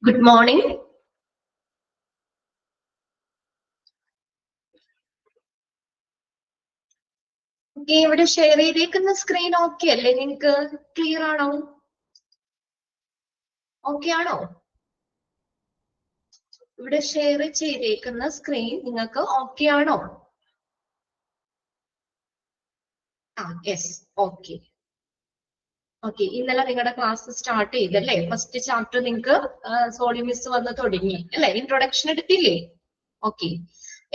Good morning. Okay, ഇവിടെ share ചെയ്തേക്കുന്ന screen okay അല്ലേ? നിങ്ങൾക്ക് ക്ലിയർ ആണോ? ഓക്കെ ആണോ? ഇവിടെ ഷെയർ ചെയ്തേക്കുന്ന സ്ക്രീൻ നിങ്ങൾക്ക് ഓക്കെ ആണോ? Yes, okay. ഓക്കെ, ഇന്നലെ നിങ്ങളുടെ ക്ലാസ് സ്റ്റാർട്ട് ചെയ്തല്ലേ? ഫസ്റ്റ് ചാപ്റ്റർ നിങ്ങൾക്ക് സോളി മിസ് വന്ന് തുടങ്ങി അല്ലെ? ഇൻട്രൊഡക്ഷൻ എടുത്തില്ലേ? ഓക്കെ.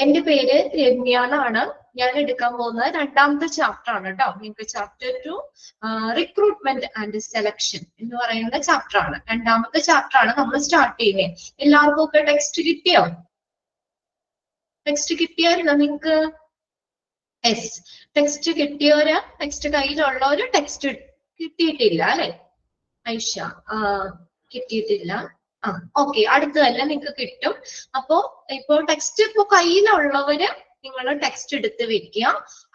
എന്റെ പേര് രമ്യ എന്നാണ്. ഞാൻ എടുക്കാൻ പോകുന്നത് രണ്ടാമത്തെ ചാപ്റ്റർ ആണ് കേട്ടോ. നിങ്ങൾക്ക് ചാപ്റ്റർ 2 റിക്രൂട്ട്മെന്റ് ആൻഡ് സെലക്ഷൻ എന്ന് പറയുന്ന ചാപ്റ്റർ ആണ്. രണ്ടാമത്തെ ചാപ്റ്റർ ആണ് നമ്മൾ സ്റ്റാർട്ട് ചെയ്യുന്നത്. എല്ലാവർക്കും ഒക്കെ ടെക്സ്റ്റ് കിട്ടിയോ? ടെക്സ്റ്റ് കിട്ടിയായിരുന്നോ നിങ്ങൾക്ക്? യെസ്, ടെക്സ്റ്റ് കിട്ടിയവര്, ടെക്സ്റ്റ് കയ്യിലുള്ളവര് ടെക്സ്റ്റ് കിട്ടിയിട്ടില്ല അല്ലെ? ഐഷ കിട്ടിയിട്ടില്ല. ഓക്കെ, അടുത്ത് തന്നെ നിങ്ങൾക്ക് കിട്ടും. അപ്പോ ഇപ്പൊ ടെക്സ്റ്റ് ഇപ്പൊ കയ്യിലുള്ളവര് നിങ്ങൾ ടെക്സ്റ്റ് എടുത്ത് വെക്കുക.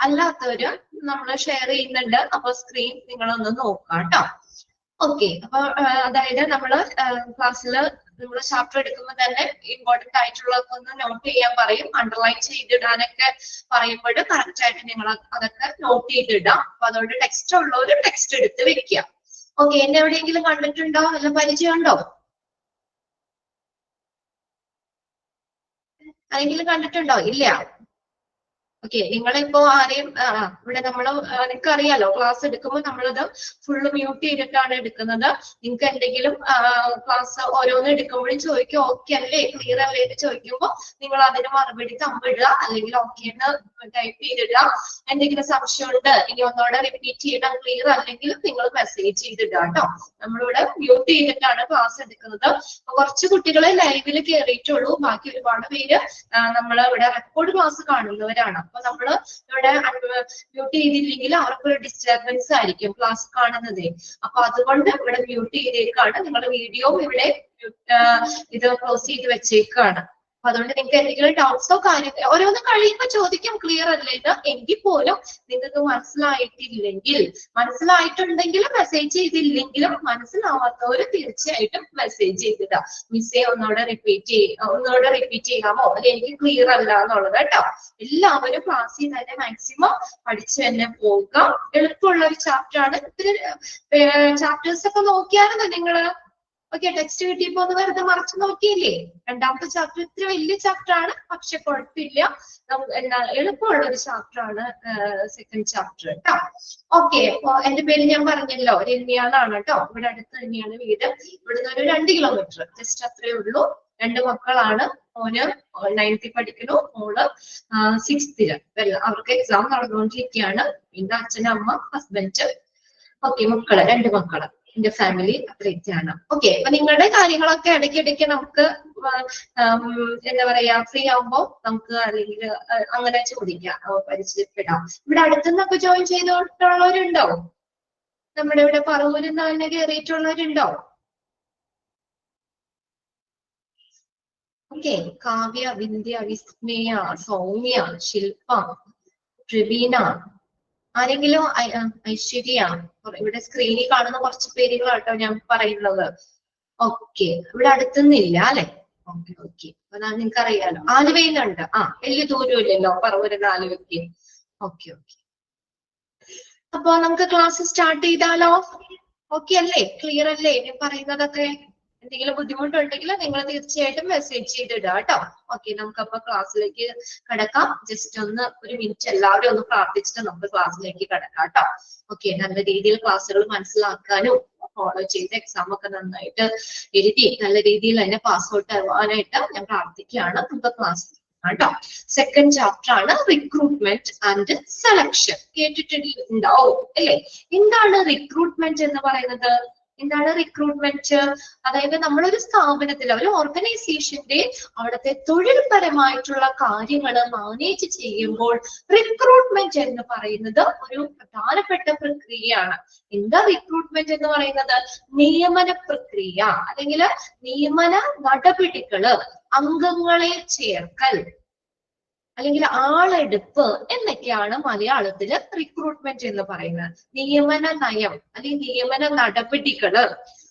അല്ലാത്തവര് നമ്മൾ ഷെയർ ചെയ്യുന്നുണ്ട്. അപ്പൊ സ്ക്രീൻ നിങ്ങളൊന്ന് നോക്കാം കേട്ടോ. ഓക്കെ, അപ്പൊ അതായത് നമ്മള് ക്ലാസ്സിൽ നമ്മൾ ചാപ്റ്റർ എടുക്കുമ്പോൾ തന്നെ ഇമ്പോർട്ടന്റ് ആയിട്ടുള്ളതൊക്കെ ഒന്ന് നോട്ട് ചെയ്യാൻ പറയും. അണ്ടർലൈൻ ചെയ്തിടാനൊക്കെ പറയുമ്പോൾ കറക്റ്റ് ആയിട്ട് നിങ്ങൾ അതൊക്കെ നോട്ട് ചെയ്തിടാം. അപ്പൊ അതുകൊണ്ട് ടെക്സ്റ്റ് ഉള്ളവര് ടെക്സ്റ്റ് എടുത്ത് വെക്കുക. ഓക്കെ, എന്നെ എവിടെയെങ്കിലും കണ്ടിട്ടുണ്ടോ? വല്ല പരിചയമുണ്ടോ? ആരെങ്കിലും കണ്ടിട്ടുണ്ടോ? ഇല്ല. ഓക്കെ, നിങ്ങളിപ്പോ ആരെയും ഇവിടെ നമ്മള് നിങ്ങൾക്ക് അറിയാലോ, ക്ലാസ് എടുക്കുമ്പോൾ നമ്മളത് ഫുള്ള് മ്യൂട്ട് ചെയ്തിട്ടാണ് എടുക്കുന്നത്. നിങ്ങൾക്ക് എന്തെങ്കിലും ക്ലാസ് ഓരോന്ന് എടുക്കുമ്പോഴും ചോദിക്കും ഓക്കെ അല്ലേ, ക്ലിയർ അല്ലേ എന്ന് ചോദിക്കുമ്പോൾ നിങ്ങൾ അതിന് മറുപടി തമ്മിടുക, അല്ലെങ്കിൽ ഓക്കെ എന്ന് ടൈപ്പ് ചെയ്തിടുക. എന്തെങ്കിലും സംശയമുണ്ട്, ഇനി ഒന്നോടെ റിപ്പീറ്റ് ചെയ്യണം, ക്ലിയർ അല്ലെങ്കിൽ നിങ്ങൾ മെസ്സേജ് ചെയ്തിടുക കേട്ടോ. നമ്മളിവിടെ മ്യൂട്ട് ചെയ്തിട്ടാണ് ക്ലാസ് എടുക്കുന്നത്. കുറച്ച് കുട്ടികളെ ലൈവിൽ കയറിയിട്ടുള്ളൂ. ബാക്കി ഒരുപാട് പേര് നമ്മൾ ഇവിടെ റെക്കോർഡ് ക്ലാസ് കാണുന്നവരാണ്. അപ്പൊ നമ്മള് ഇവിടെ മ്യൂട്ട് ചെയ്തില്ലെങ്കിൽ അവർക്കൊരു ഡിസ്റ്റർബൻസ് ആയിരിക്കും ക്ലാസ് കാണുന്നതേ. അപ്പൊ അതുകൊണ്ട് ഇവിടെ മ്യൂട്ട് ചെയ്തേക്കാണ്. നിങ്ങളുടെ വീഡിയോ ഇവിടെ ഇത് ക്ലോസ് ചെയ്ത് വെച്ചേക്കാണ്. അപ്പൊ അതുകൊണ്ട് നിങ്ങൾക്ക് എന്തെങ്കിലും ഡൗട്ട്സോ കാര്യങ്ങളോ ഓരോന്ന് കഴിയുമ്പോൾ ചോദിക്കാം ക്ലിയർ അല്ലേ ഇത്, എങ്കിൽ പോലും നിങ്ങൾക്ക് മനസ്സിലായിട്ടുണ്ടെങ്കിലും മെസ്സേജ് ചെയ്തില്ലെങ്കിലും മനസ്സിലാവാത്തവര് തീർച്ചയായിട്ടും മെസ്സേജ് ചെയ്തിടാം. മിസ്സേ ഒന്നുകൂടെ റിപ്പീറ്റ് ചെയ്യാമോ, അല്ലെങ്കിൽ എനിക്ക് ക്ലിയർ അല്ല എന്നുള്ളത് കേട്ടോ. എല്ലാവരും ക്ലാസ്സിൽ തന്നെ മാക്സിമം പഠിച്ചു തന്നെ പോവുക. എളുപ്പമുള്ള ഒരു ചാപ്റ്റർ ആണ്. ചാപ്റ്റേഴ്സ് ഒക്കെ നോക്കിയായിരുന്നു നിങ്ങള്? ഓക്കെ, ടെക്സ്റ്റ് കിട്ടിയപ്പോ ഒന്ന് വെറുതെ മറച്ചു നോക്കിയില്ലേ? രണ്ടാമത്തെ ചാപ്റ്റർ ഇത്ര വലിയ ചാപ്റ്റർ ആണ്, പക്ഷെ കുഴപ്പമില്ല, എളുപ്പമുള്ള ഒരു ചാപ്റ്റർ ആണ് സെക്കൻഡ് ചാപ്റ്റർ കേട്ടോ. ഓക്കെ, അപ്പൊ എന്റെ പേര് ഞാൻ പറഞ്ഞല്ലോ, രമ്യ എന്നാണ് കേട്ടോ. ഇവിടെ അടുത്ത് തന്നെയാണ് വീട്. ഇവിടുന്ന് ഒരു 2 കിലോമീറ്റർ ജസ്റ്റ് അത്രേ ഉള്ളൂ. 2 മക്കളാണ്. മോന് 9th പഠിക്കുന്നു, മോള് 6th. അവർക്ക് എക്സാം നടന്നുകൊണ്ടിരിക്കുകയാണ്. പിന്നെ അച്ഛനും അമ്മ ഹസ്ബൻഡ്. ഓക്കെ, 2 മക്കള്. എന്റെ ഫാമിലി അത്രയൊക്കെയാണ്. ഓക്കെ, അപ്പൊ നിങ്ങളുടെ കാര്യങ്ങളൊക്കെ ഇടയ്ക്കിടയ്ക്ക് നമുക്ക് എന്താ പറയാ, ഫ്രീ ആവുമ്പോ നമുക്ക് അല്ലെങ്കിൽ അങ്ങനെ ചോദിക്കാം, പരിചയപ്പെടാം. ഇവിടെ അടുത്തുനിന്നൊക്കെ ജോയിൻ ചെയ്തിട്ടുള്ളവരുണ്ടോ? നമ്മുടെ ഇവിടെ പറവൂരിൽ നിന്ന് തന്നെ കയറിയിട്ടുള്ളവരുണ്ടോ? ഓക്കെ, കാവ്യ, വിന്ധ്യ, വിസ്മയ, സൗമ്യ, ശില്പ, പ്രവീണ, ആരെങ്കിലും ഐശ്വര്യ. ഇവിടെ സ്ക്രീനിൽ കാണുന്ന കുറച്ച് പേരുകളാട്ടോ ഞാൻ പറയുന്നത്. ഓക്കെ, ഇവിടെ അടുത്തുനിന്നില്ല അല്ലെ? ഓക്കെ ഓക്കെ, അപ്പൊ നിങ്ങൾക്ക് അറിയാലോ. ആലുവയിലുണ്ട്. വലിയ ദൂരമില്ലല്ലോ പറവൂരിൽ ആലുവയ്ക്ക്. ഓക്കെ ഓക്കെ, അപ്പൊ നമുക്ക് ക്ലാസ് സ്റ്റാർട്ട് ചെയ്താലോ? ഓക്കെ അല്ലേ? ക്ലിയർ അല്ലേ ഞാൻ പറയുന്നതൊക്കെ? എന്തെങ്കിലും ബുദ്ധിമുട്ടുണ്ടെങ്കിൽ നിങ്ങൾ തീർച്ചയായിട്ടും മെസ്സേജ് ചെയ്തിടുക കേട്ടോ. ഓക്കെ, നമുക്കപ്പൊ ക്ലാസ്സിലേക്ക് കടക്കാം. ജസ്റ്റ് ഒരു മിനിറ്റ് എല്ലാവരും ഒന്ന് പ്രാർത്ഥിച്ചിട്ട് നമുക്ക് ക്ലാസ്സിലേക്ക് കടക്കാം കേട്ടോ. ഓക്കെ, നല്ല രീതിയിൽ ക്ലാസ്സുകൾ മനസ്സിലാക്കാനും ഫോളോ ചെയ്ത് എക്സാം ഒക്കെ നന്നായിട്ട് എഴുതി നല്ല രീതിയിൽ തന്നെ പാസ് ഔട്ട് ആവാനായിട്ട് ഞാൻ പ്രാർത്ഥിക്കുകയാണ്. നമുക്ക് ക്ലാസ് കേട്ടോ. സെക്കൻഡ് ചാപ്റ്റർ ആണ് റിക്രൂട്ട്മെന്റ് ആൻഡ് സെലക്ഷൻ. കേട്ടിട്ടുണ്ടാവും അല്ലേ? എന്താണ് റിക്രൂട്ട്മെന്റ് എന്ന് പറയുന്നത്? എന്താണ് റിക്രൂട്ട്മെന്റ്? അതായത് നമ്മളൊരു സ്ഥാപനത്തിൽ, ഒരു ഓർഗനൈസേഷന്റെ അവിടുത്തെ തൊഴിൽപരമായിട്ടുള്ള കാര്യങ്ങൾ മാനേജ് ചെയ്യുമ്പോൾ റിക്രൂട്ട്മെന്റ് എന്ന് പറയുന്നത് ഒരു പ്രധാനപ്പെട്ട പ്രക്രിയയാണ്. എന്താ റിക്രൂട്ട്മെന്റ് എന്ന് പറയുന്നത്? നിയമന പ്രക്രിയ അല്ലെങ്കിൽ നിയമന നടപടികള്, അംഗങ്ങളെ ചേർക്കൽ അല്ലെങ്കിൽ ആളെടുപ്പ് എന്നൊക്കെയാണ് മലയാളത്തില് റിക്രൂട്ട്മെന്റ് എന്ന് പറയുന്നത്. നിയമന നയം അല്ലെങ്കിൽ നിയമന നടപടികള്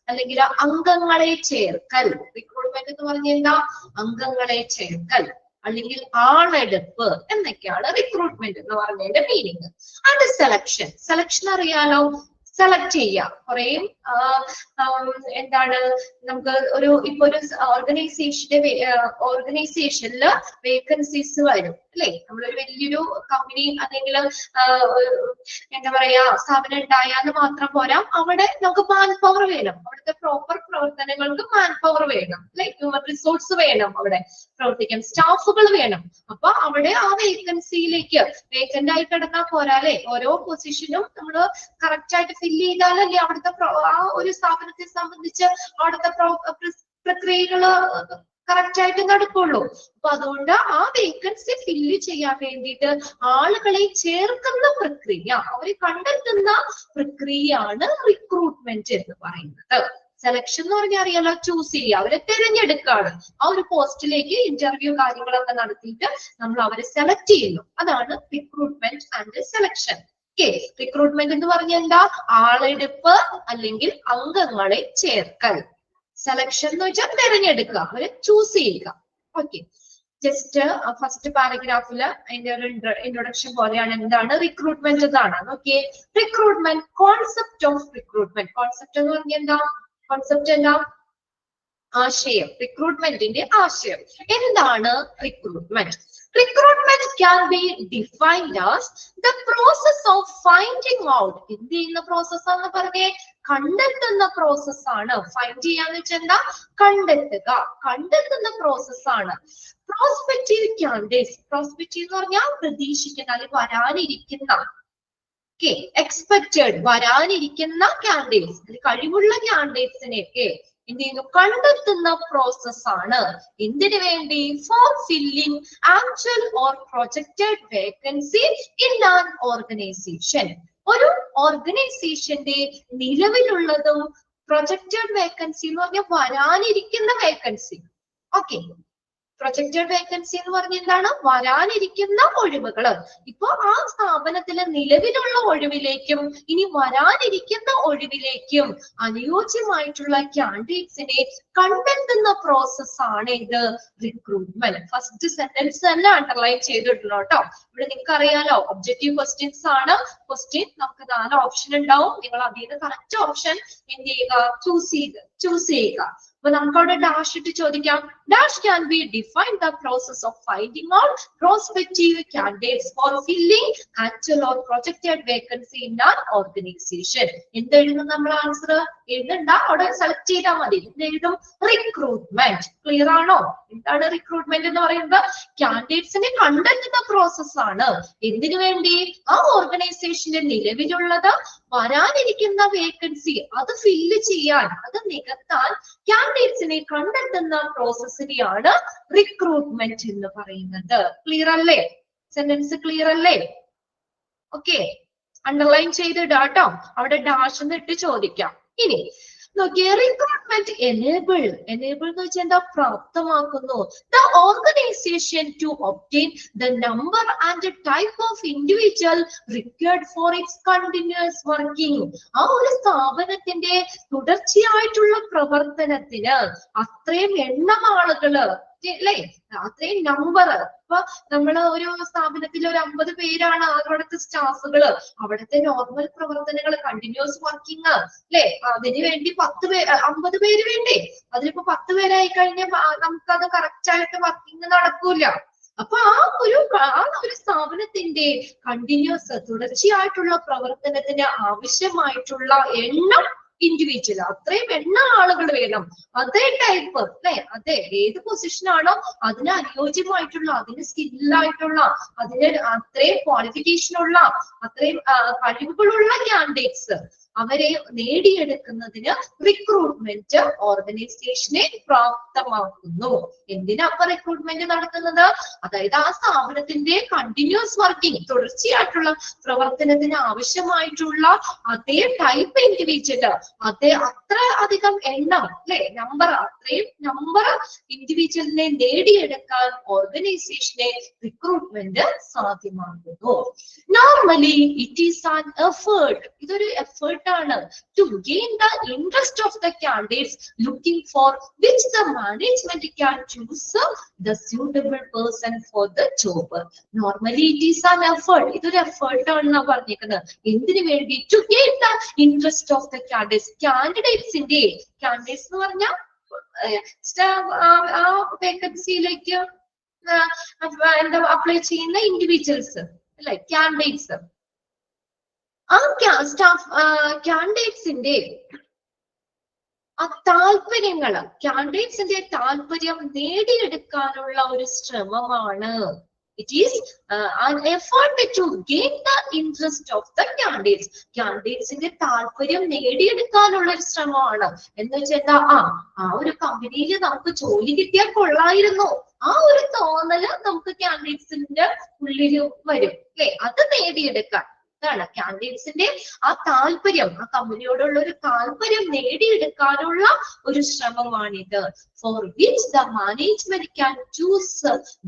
അല്ലെങ്കിൽ അംഗങ്ങളെ ചേർക്കൽ. റിക്രൂട്ട്മെന്റ് എന്ന് പറഞ്ഞാൽ എന്താ? അംഗങ്ങളെ ചേർക്കൽ അല്ലെങ്കിൽ ആളെടുപ്പ് എന്നൊക്കെയാണ് റിക്രൂട്ട്മെന്റ് എന്ന് പറഞ്ഞതിന്റെ മീനിങ്. അത് സെലക്ഷൻ. സെലക്ഷൻ അറിയാലോ, സെലക്ട് ചെയ്യുക. കുറേ എന്താണ് നമുക്ക് ഇപ്പൊ ഒരു ഓർഗനൈസേഷനില് വേക്കൻസീസ് വരും അല്ലെ. നമ്മളൊരു വലിയൊരു കമ്പനി അല്ലെങ്കിൽ എന്താ പറയാ സ്ഥാപനം ഉണ്ടായാന്ന് മാത്രം പോരാ, അവിടെ നമുക്ക് മാൻ പവർ വേണം. അവിടുത്തെ പ്രോപ്പർ പ്രവർത്തനങ്ങൾക്ക് മാൻ പവർ വേണം അല്ലെ, ഹ്യൂമൻ റിസോഴ്സ് വേണം, അവിടെ പ്രവർത്തിക്കാൻ സ്റ്റാഫുകൾ വേണം. അപ്പൊ അവിടെ ആ വേക്കൻസിയിലേക്ക് വേക്കന്റ് ആയി കിടന്നാൽ പോരാ അല്ലെ, ഓരോ പൊസിഷനും നമ്മൾ കറക്റ്റ് ആയിട്ട് ഫില്ല് ചെയ്താലല്ലേ അവിടുത്തെ ആ ഒരു സ്ഥാപനത്തെ സംബന്ധിച്ച് അവിടുത്തെ പ്രക്രിയകള് കറക്റ്റ് ആയിട്ട് നടക്കുള്ളൂ. അപ്പൊ അതുകൊണ്ട് ആ വേക്കൻസി ഫില്ല് ചെയ്യാൻ വേണ്ടിയിട്ട് ആളുകളെ ചേർക്കുന്ന പ്രക്രിയ, അവരെ കണ്ടെത്തുന്ന പ്രക്രിയയാണ് റിക്രൂട്ട്മെന്റ് എന്ന് പറയുന്നത്. സെലക്ഷൻ എന്ന് പറഞ്ഞാൽ അറിയാലോ, ചൂസ് ചെയ്യുക, അവരെ തിരഞ്ഞെടുക്കുകയാണ്. ആ ഒരു പോസ്റ്റിലേക്ക് ഇന്റർവ്യൂ കാര്യങ്ങളൊക്കെ നടത്തിയിട്ട് നമ്മൾ അവരെ സെലക്ട് ചെയ്യുന്നു. അതാണ് റിക്രൂട്ട്മെന്റ് ആൻഡ് സെലക്ഷൻ. റിക്രൂട്ട്മെന്റ് എന്ന് പറഞ്ഞാൽ എന്താ? ആളെടുപ്പ് അല്ലെങ്കിൽ അംഗങ്ങളെ ചേർക്കൽ. സെലക്ഷൻ എന്ന് വെച്ചാൽ തിരഞ്ഞെടുക്കുക, അവരെ ചൂസ് ചെയ്യുക. ഓക്കെ, ജസ്റ്റ് ഫസ്റ്റ് പാരഗ്രാഫില് അതിന്റെ ഒരു ഇൻട്രൊഡക്ഷൻ പോലെയാണ്. എന്താണ് റിക്രൂട്ട്മെന്റ് എന്നാണ്. Okay, recruitment, concept of recruitment. Concept എന്ന് പറഞ്ഞാൽ എന്താ? കോൺസെപ്റ്റ് എന്താ? ആശയം. റിക്രൂട്ട്മെന്റിന്റെ ആശയം എന്താണ്? Recruitment. Recruitment can be defined as the process of finding out. എന്ത് ചെയ്യുന്ന പ്രോസസ് ആണെന്ന് പറഞ്ഞേ? കണ്ടെത്തുന്ന പ്രോസസ് ആണ്. ഫൈൻഡ് ചെയ്യാന്ന് വെച്ചാൽ എന്താ? കണ്ടെത്തുക, കണ്ടെത്തുന്ന പ്രോസസ് ആണ്. Prospective candidates. പ്രോസ്പെക്റ്റീവ് എന്ന് പറഞ്ഞാൽ പ്രതീക്ഷിക്കുന്ന അല്ലെങ്കിൽ വരാനിരിക്കുന്ന, എക്സ്പെക്റ്റഡ് വരാനിരിക്കുന്ന കാൻഡിഡേറ്റ്സ്, കഴിവുള്ള കാൻഡിഡേറ്റ്സിനെയൊക്കെ എന്ത് ചെയ്യുന്നു? കണ്ടെത്തുന്ന പ്രോസസ് ആണ്. എന്തിനു വേണ്ടി? For filling actual or projected vacancy in an organisation. ഒരു ഓർഗനൈസേഷന്റെ നിലവിലുള്ളതും പ്രൊജക്റ്റഡ് വേക്കൻസി എന്ന് പറഞ്ഞാൽ വരാനിരിക്കുന്ന വേക്കൻസി. ഓക്കെ, പ്രൊജക്റ്റഡ് വേക്കൻസി എന്ന് പറഞ്ഞാൽ എന്താണ്? വരാനിരിക്കുന്ന ഒഴിവുകള്. ഇപ്പൊ ആ സ്ഥാപനത്തിലെ നിലവിലുള്ള ഒഴിവിലേക്കും ഇനി വരാനിരിക്കുന്ന ഒഴിവിലേക്കും അനുയോജ്യമായിട്ടുള്ള കാൻഡിഡേറ്റ്സിനെ കണ്ടെത്തുന്ന പ്രോസസ് ആണ് ഇത് റിക്രൂട്ട്മെന്റ്. ഫസ്റ്റ് സെന്റൻസ് തന്നെ അണ്ടർലൈൻ ചെയ്തിട്ടുള്ളൂ കേട്ടോ. ഇവിടെ നിങ്ങൾക്ക് അറിയാലോ, ഒബ്ജക്റ്റീവ് ക്വസ്റ്റ്യൻസ് ആണ്. ക്വസ്റ്റ്യൻ നമുക്ക് 4 ഓപ്ഷൻ ഉണ്ടാവും. നിങ്ങൾ അതിൽ നിന്ന് കറക്റ്റ് ഓപ്ഷൻ എന്ത് ചെയ്യുക? ചൂസ് ചെയ്യുക. അപ്പൊ നമുക്ക് അവിടെ ഡാഷ് ഇട്ട് ചോദിക്കാം. Dash can be define the process of finding out prospective candidates for filling actual or projected vacancy in an organisation. എന്തെഴുതും നമ്മൾ? ആൻസർ എഴുതണ്ട, അവിടെ സെലക്ട് ചെയ്താൽ മതി. എന്തെഴുതും? റിക്രൂട്ട്മെന്റ്. ക്ലിയർ ആണോ? എന്താണ് റിക്രൂട്ട്മെന്റ് എന്ന് പറയുന്നത്? കാൻഡിഡേറ്റ്സിനെ കണ്ടെത്തുന്ന പ്രോസസ് ആണ്. എന്തിനു വേണ്ടി? ആ ഓർഗനൈസേഷന്റെ നിലവിലുള്ളത് വരാനിരിക്കുന്ന വേക്കൻസി അത് ഫില്ല് ചെയ്യാൻ, അത് നികത്താൻ കാൻഡിഡേറ്റ്സിനെ കണ്ടെത്തുന്ന പ്രോസസ്സിനെയാണ് റിക്രൂട്ട്മെന്റ് എന്ന് പറയുന്നത്. ക്ലിയർ അല്ലേ? സെന്റൻസ് ക്ലിയർ അല്ലേ? ഓക്കെ, അണ്ടർലൈൻ ചെയ്തിടാട്ടോ. അവിടെ ഡാഷ് എന്ന് ഇട്ട് ചോദിക്കാം. ഇനി നോക്കിയേ, റിക്രൂട്ട്മെന്റ് എനേബിൾ എന്ന് വെച്ചാൽ എന്താ? പ്രാപ്തമാക്കുന്നു. The organisation to obtain the number and type of individual required for its continuous working. ആ ഒരു സ്ഥാപനത്തിന്റെ തുടർച്ചയായിട്ടുള്ള പ്രവർത്തനത്തിന് അത്രയും എണ്ണം ആളുകള് അല്ലേ, അത്രയും നമ്പർ. ഇപ്പൊ നമ്മള് ഒരു സ്ഥാപനത്തിൽ ഒരു 50 പേരാണ് അവിടുത്തെ സ്റ്റാഫുകള്. അവിടുത്തെ നോർമൽ പ്രവർത്തനങ്ങൾ, കണ്ടിന്യൂസ് വർക്കിംഗ് അല്ലെ, അതിനു വേണ്ടി 50 പേര് വേണ്ടേ? അതിലിപ്പോ 10 പേരായി കഴിഞ്ഞാൽ നമുക്കത് കറക്റ്റ് ആയിട്ട് വർക്കിംഗ് നടക്കൂല. അപ്പൊ ആ ഒരു സ്ഥാപനത്തിന്റെ കണ്ടിന്യൂസ് തുടർച്ചയായിട്ടുള്ള പ്രവർത്തനത്തിന് ആവശ്യമായിട്ടുള്ള എണ്ണം ഇൻഡിവിജ്വൽ, അത്രയും എണ്ണം ആളുകൾ വേണം. അതേ ടൈപ്പ് അല്ലെ, അതെ ഏത് പൊസിഷൻ ആണോ അതിന് അനുയോജ്യമായിട്ടുള്ള, അതിന് സ്കില്ലായിട്ടുള്ള, അതിന് അത്രയും ക്വാളിഫിക്കേഷൻ ഉള്ള, അത്രയും കഴിവുകളുള്ള കാൻഡിഡേറ്റ്സ് അവരെ നേടിയെടുക്കുന്നതിന് റിക്രൂട്ട്മെന്റ് ഓർഗനൈസേഷനെ പ്രാപ്തമാക്കുന്നു. എന്തിനാ അപ്പൊ റിക്രൂട്ട്മെന്റ് നടത്തുന്നത്? അതായത് ആ സ്ഥാപനത്തിന്റെ കണ്ടിന്യൂസ് വർക്കിംഗ്, തുടർച്ചയായിട്ടുള്ള പ്രവർത്തനത്തിന് ആവശ്യമായിട്ടുള്ള അതേ ടൈപ്പ് ഇൻഡിവിജ്വൽ, അത്ര അധികം എണ്ണം അല്ലെ, അത്രയും നമ്പർ ഇൻഡിവിജ്വലിനെ നേടിയെടുക്കാൻ ഓർഗനൈസേഷനെ റിക്രൂട്ട്മെന്റ് സാധ്യമാക്കുന്നു. Normally it is an effort. ഇതൊരു എഫേർട്ട് ആണ് to gain the interest of the candidates looking for which the management can choose the suitable person for the job. Normally it is an effort. ഇതൊരു effort ആണെന്നാ പറഞ്ഞേക്കുന്നത്. എന്തിനു വേണ്ടി? to gain the interest of the candidates. കാൻഡിഡേറ്റ്സിന്റെ candidates എന്ന് പറഞ്ഞാൽ ആ വേക്കൻസിയിലേക്ക് എന്താ apply ചെയ്യുന്ന ഇൻഡിവിജ്വൽസ് അല്ലെ, കാൻഡിഡേറ്റ്സ്. ആ സ്റ്റാഫ് കാൻഡിഡേറ്റ്സിന്റെ ആ താല്പര്യങ്ങള്, കാൻഡിഡേറ്റ്സിന്റെ താല്പര്യം നേടിയെടുക്കാനുള്ള ഒരു ശ്രമമാണ്. It is an effort to gain the interest of the candidates. കാൻഡിഡേറ്റ്സിന്റെ താല്പര്യം നേടിയെടുക്കാനുള്ള ഒരു ശ്രമമാണ്. എന്ന് വെച്ചാൽ ആ ഒരു കമ്പനിയിൽ നമുക്ക് ജോലി കിട്ടിയാൽ കൊള്ളായിരുന്നു, ആ ഒരു തോന്നല് നമുക്ക് കാൻഡിഡേറ്റ്സിന്റെ ഉള്ളിൽ വരും അല്ലെ, അത് നേടിയെടുക്കാൻ. അതാണ് കാൻഡിഡേറ്റ്സിന്റെ ആ താല്പര്യം, ആ കമ്പനിയോടുള്ള ഒരു താല്പര്യം നേടിയെടുക്കാനുള്ള ഒരു ശ്രമമാണിത്. For which the management can choose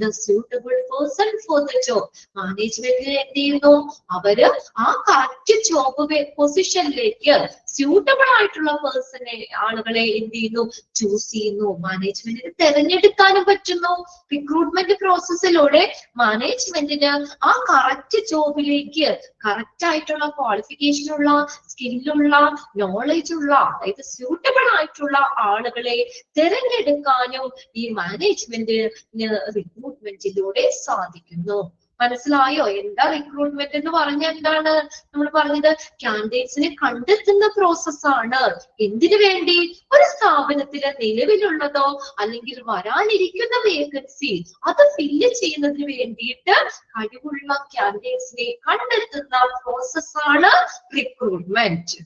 the suitable person for the job. Management എന്ത് ചെയ്യുന്നു? അവര് ആ കറക്റ്റ് ജോബ് പൊസിഷനിലേക്ക് സ്യൂട്ടബിൾ ആയിട്ടുള്ള പേഴ്സണെ, ആളുകളെ എന്ത് ചെയ്യുന്നു? ചൂസ് ചെയ്യുന്നു. മാനേജ്മെന്റിന് തെരഞ്ഞെടുക്കാനും പറ്റുന്നു. റിക്രൂട്ട്മെന്റ് പ്രോസസ്സിലൂടെ മാനേജ്മെന്റിന് ആ കറക്റ്റ് ജോബിലേക്ക് കറക്റ്റ് ആയിട്ടുള്ള ക്വാളിഫിക്കേഷൻ ഉള്ള, സ്കില്ലുള്ള, നോളജ് ഉള്ള, അതായത് സ്യൂട്ടബിൾ ആയിട്ടുള്ള ആളുകളെ തെരഞ്ഞെടുക്കാനും ഈ മാനേജ്മെന്റിന് റിക്രൂട്ട്മെന്റിലൂടെ സാധിക്കുന്നു. മനസ്സിലായോ? എന്താ റിക്രൂട്ട്മെന്റ് എന്ന് പറഞ്ഞ എന്താണ്? നമ്മൾ പറഞ്ഞത് കാൻഡിഡേറ്റ്സിനെ കണ്ടെത്തുന്ന പ്രോസസ്സാണ്. എന്തിനു വേണ്ടി? ഒരു സ്ഥാപനത്തില് നിലവിലുള്ളതോ അല്ലെങ്കിൽ വരാനിരിക്കുന്ന വേക്കൻസി അത് ഫില്ല് ചെയ്യുന്നതിന് വേണ്ടിയിട്ട് കഴിവുള്ള കാൻഡിഡേറ്റ്സിനെ കണ്ടെത്തുന്ന പ്രോസസ്സാണ് റിക്രൂട്ട്മെന്റ്.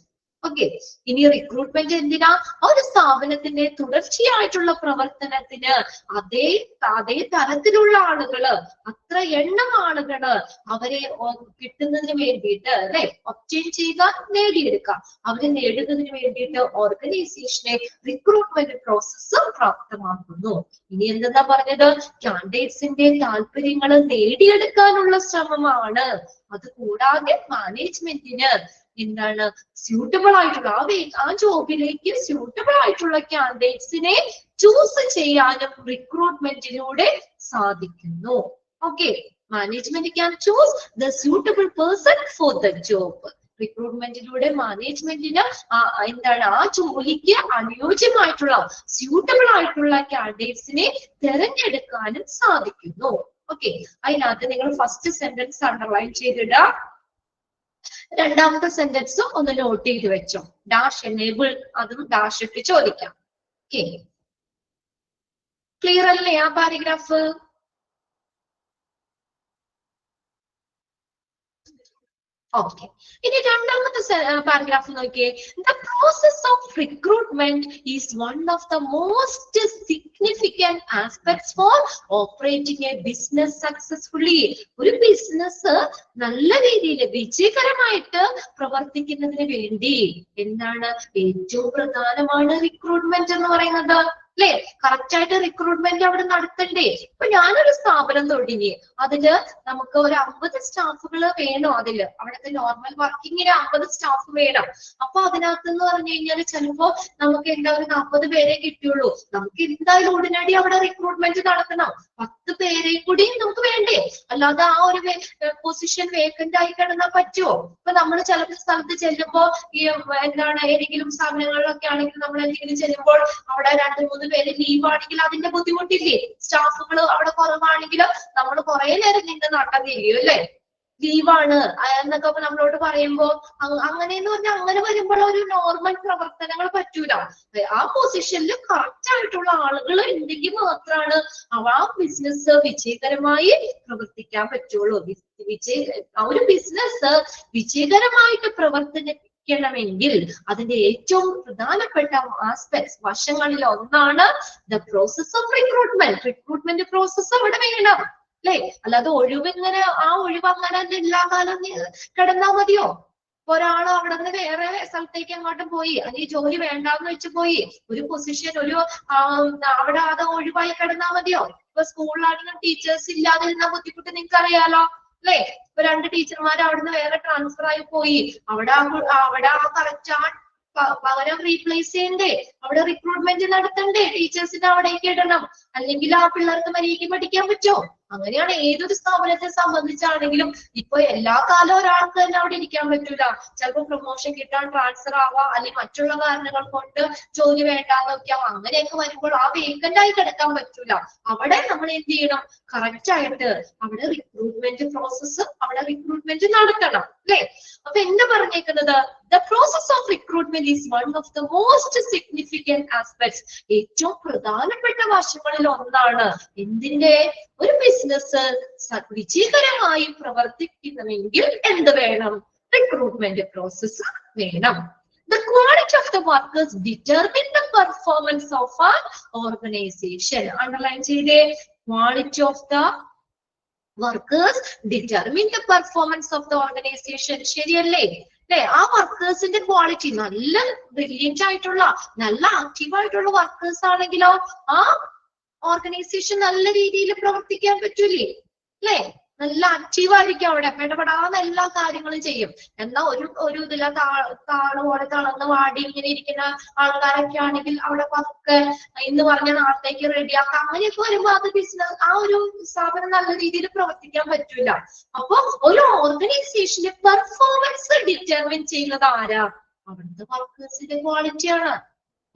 ഓക്കെ, ഇനി റിക്രൂട്ട്മെന്റ് എന്തിനാ? ഒരു സ്ഥാപനത്തിന്റെ തുടർച്ചയായിട്ടുള്ള പ്രവർത്തനത്തിന് അതേ തരത്തിലുള്ള ആളുകള്, അത്ര എണ്ണം ആളുകള് അവരെ കിട്ടുന്നതിന് വേണ്ടിയിട്ട് അല്ലെ, ഒബ്റ്റെയിൻ ചെയ്യുക, നേടിയെടുക്കുക. അവരെ നേടുന്നതിന് വേണ്ടിയിട്ട് ഓർഗനൈസേഷനെ റിക്രൂട്ട്മെന്റ് പ്രോസസ്സ് പ്രാപ്തമാക്കുന്നു. ഇനി എന്താ പറഞ്ഞത്? കാൻഡിഡേറ്റ്സിന്റെ താല്പര്യങ്ങൾ നേടിയെടുക്കാനുള്ള ശ്രമമാണ്. അത് കൂടാതെ മാനേജ്മെന്റിന് എന്താണ്? സ്യൂട്ടബിൾ ആയിട്ടുള്ള ആ ജോബിലേക്ക് സ്യൂട്ടബിൾ ആയിട്ടുള്ള കാൻഡിഡേറ്റ്സിനെ ചൂസ് ചെയ്യാനും റിക്രൂട്ട്മെന്റിലൂടെ സാധിക്കുന്നു. Okay, management can choose the suitable person for the job. റിക്രൂട്ട്മെന്റിലൂടെ മാനേജ്മെന്റിന് എന്താണ്? ആ ജോലിക്ക് അനുയോജ്യമായിട്ടുള്ള, സ്യൂട്ടബിൾ ആയിട്ടുള്ള കാൻഡിഡേറ്റ്സിനെ തെരഞ്ഞെടുക്കാനും സാധിക്കുന്നു. ഓക്കെ, അതിനകത്ത് നിങ്ങൾ ഫസ്റ്റ് സെന്റൻസ് അണ്ടർലൈൻ ചെയ്തിടുക. രണ്ടാമത്തെ സെന്റൻസും ഒന്ന് നോട്ട് ചെയ്ത് വെച്ചോ. ഡാഷ് എനേബിൾ, അതും ഡാഷ് ഇട്ട് ചോദിക്കാം. ഓക്കെ, ക്ലിയർ അല്ലേ ആ പാരഗ്രാഫ്? ഓക്കെ, ഇനി രണ്ടാമത്തെ പാരഗ്രാഫ് നോക്കിയേ. The process of recruitment is one of the most significant aspects for operating a business successfully. ഒരു ബിസിനസ് നല്ല രീതിയിൽ വിജയകരമായിട്ട് പ്രവർത്തിക്കുന്നതിന് വേണ്ടി എന്താണ് ഏറ്റവും പ്രധാനമാണ് റിക്രൂട്ട്മെന്റ് എന്ന് പറയുന്നത് അല്ലെ? കറക്റ്റ് ആയിട്ട് റിക്രൂട്ട്മെന്റ് അവിടെ നടത്തണ്ടേ? ഇപ്പൊ ഞാനൊരു സ്ഥാപനം തുടങ്ങി, അതില് നമുക്ക് ഒരു 50 സ്റ്റാഫുകൾ വേണം. അതില് അവിടുത്തെ നോർമൽ വർക്കിങ്ങിന് 50 സ്റ്റാഫ് വേണം. അപ്പൊ അതിനകത്ത് എന്ന് പറഞ്ഞു കഴിഞ്ഞാൽ ചിലപ്പോ നമുക്ക് എന്താ ഒരു 40 പേരെ കിട്ടിയുള്ളൂ. നമുക്ക് എന്തായാലും ഉടനടി അവിടെ റിക്രൂട്ട്മെന്റ് നടത്തണം. 10 പേരെ കൂടി നമുക്ക് വേണ്ടേ? അല്ലാതെ ആ ഒരു പൊസിഷൻ വേക്കന്റ് ആയി കിടന്നാൽ പറ്റുമോ? ഇപ്പൊ നമ്മൾ ചില സ്ഥലത്ത് ചെല്ലുമ്പോ ഈ എന്താണ് ഏതെങ്കിലും സ്ഥാപനങ്ങളിലൊക്കെ ആണെങ്കിൽ നമ്മൾ എന്തെങ്കിലും ചെല്ലുമ്പോൾ അവിടെ 2-3 പേര് ലീവ് ആണെങ്കിൽ അതിന്റെ ബുദ്ധിമുട്ടില്ലേ? സ്റ്റാഫുകൾ അവിടെ കുറവാണെങ്കിൽ നമ്മൾ കുറെ നേരം നിന്ന് നടന്നിരിക്കും അല്ലെ? ലീവാണ് എന്നൊക്കെ നമ്മളോട് പറയുമ്പോ അങ്ങനെയെന്ന് പറഞ്ഞാൽ അങ്ങനെ വരുമ്പോൾ ഒരു നോർമൽ പ്രവർത്തനങ്ങൾ പറ്റൂല. ആ പൊസിഷനിൽ കറക്റ്റ് ആയിട്ടുള്ള ആളുകൾ ഉണ്ടെങ്കിൽ മാത്രമാണ് ആ ബിസിനസ് വിജയകരമായി പ്രവർത്തിക്കാൻ പറ്റുള്ളൂ. ഒരു ബിസിനസ് വിജയകരമായിട്ട് പ്രവർത്തിക്കണമെങ്കിൽ അതിന്റെ ഏറ്റവും പ്രധാനപ്പെട്ട ആസ്പെക്ട്സ്, വശങ്ങളിൽ ഒന്നാണ് the process of recruitment. Recruitment process അവിടെ വേണം അല്ലെ? അല്ലാതെ ഒഴിവിങ്ങനെ ആ ഒഴിവ് അങ്ങനെ എല്ലാ കാലം കിടന്നാ മതിയോ? ഒരാൾ അവിടെ നിന്ന് വേറെ സ്ഥലത്തേക്ക് അങ്ങോട്ട് പോയി, അല്ലെങ്കിൽ ജോലി വേണ്ടാന്ന് വെച്ച് പോയി, ഒരു പൊസിഷൻ അവിടെ അത് ഒഴിവായി കിടന്നാ മതിയോ? ഇപ്പൊ സ്കൂളിലാണെങ്കിലും ടീച്ചേഴ്സ് ഇല്ലാതിരുന്ന ബുദ്ധിമുട്ട് നിങ്ങൾക്ക് അറിയാലോ. അല്ലെ? ഇപ്പൊ 2 ടീച്ചർമാർ അവിടുന്ന് വേറെ ട്രാൻസ്ഫർ ആയി പോയി, അവിടെ ആ കറക്റ്റ് പകരം റീപ്ലേസ് ചെയ്യണ്ടേ, അവിടെ റിക്രൂട്ട്മെന്റ് നടത്തണ്ടേ, ടീച്ചേഴ്സിനെ അവിടേക്ക് ഇടണം, അല്ലെങ്കിൽ ആ പിള്ളേർക്ക് മര്യാദയ്ക്ക് പഠിക്കാൻ പറ്റുമോ? അങ്ങനെയാണ് ഏതൊരു സ്ഥാപനത്തെ സംബന്ധിച്ചാണെങ്കിലും. ഇപ്പൊ എല്ലാ കാലവും ഒരാൾക്ക് തന്നെ അവിടെ ഇരിക്കാൻ പറ്റൂല. ചിലപ്പോൾ പ്രൊമോഷൻ കിട്ടാൻ ട്രാൻസ്ഫർ ആവാം, അല്ലെങ്കിൽ മറ്റുള്ള കാരണങ്ങൾ കൊണ്ട് ജോലി വേണ്ടാന്നൊക്കെ ആവാം. അങ്ങനെയൊക്കെ വരുമ്പോൾ ആ വേക്കന്റ് ആയി കിടക്കാൻ പറ്റൂല. അവിടെ നമ്മൾ എന്ത് ചെയ്യണം? കറക്റ്റ് ആയിട്ട് അവിടെ റിക്രൂട്ട്മെന്റ് പ്രോസസ്സ്, അവിടെ റിക്രൂട്ട്മെന്റ് നടത്തണം, അല്ലെ? അപ്പൊ എന്താ പറഞ്ഞേക്കുന്നത്? The process of recruitment is one of the most significant aspects. ഏറ്റവും പ്രധാനപ്പെട്ട വശങ്ങളിൽ ഒന്നാണ് എന്തിന്റെ? ഒരു ബിസിനസ് വിജയകരമായി പ്രവർത്തിക്കണമെങ്കിൽ എന്ത് വേണം? റിക്രൂട്ട്മെന്റ് പ്രോസസ് വേണം. The quality of the workers determine the performance of an organization. Underline ചെയ്തേ. Quality of the workers determine the performance of the organization. ശരിയല്ലേ? അല്ലെ? ആ വർക്കേഴ്സിന്റെ ക്വാളിറ്റി നല്ല ബ്രില്യന്റ് ആയിട്ടുള്ള, നല്ല ആക്റ്റീവ് ആയിട്ടുള്ള വർക്കേഴ്സ് ആണെങ്കിലോ ആ ഓർഗനൈസേഷൻ നല്ല രീതിയിൽ പ്രവർത്തിക്കാൻ പറ്റൂലേ? അല്ലെ? നല്ല ആക്റ്റീവ് ആയിരിക്കും, അവിടെ ഇടപെടാതെ എല്ലാ കാര്യങ്ങളും ചെയ്യും. എന്നാൽ ഒരു ഇതില താള് പോലെ തളർന്ന് വാടി ഇങ്ങനെ ഇരിക്കുന്ന ആൾക്കാരൊക്കെ ആണെങ്കിൽ അവിടെ വർക്ക് എന്ന് പറഞ്ഞ നാളത്തേക്ക് റെഡിയാക്കാം, അങ്ങനെയൊക്കെ വരുമ്പോ അത് ബിസിനസ്, ആ ഒരു സ്ഥാപനം നല്ല രീതിയിൽ പ്രവർത്തിക്കാൻ പറ്റൂല. അപ്പൊ ഒരു ഓർഗനൈസേഷന്റെ പെർഫോമൻസ് ഡിറ്റർമിൻ ചെയ്യുന്നത് ആരാ? അവിടുത്തെ വർക്കേഴ്സിന്റെ ക്വാളിറ്റിയാണ്.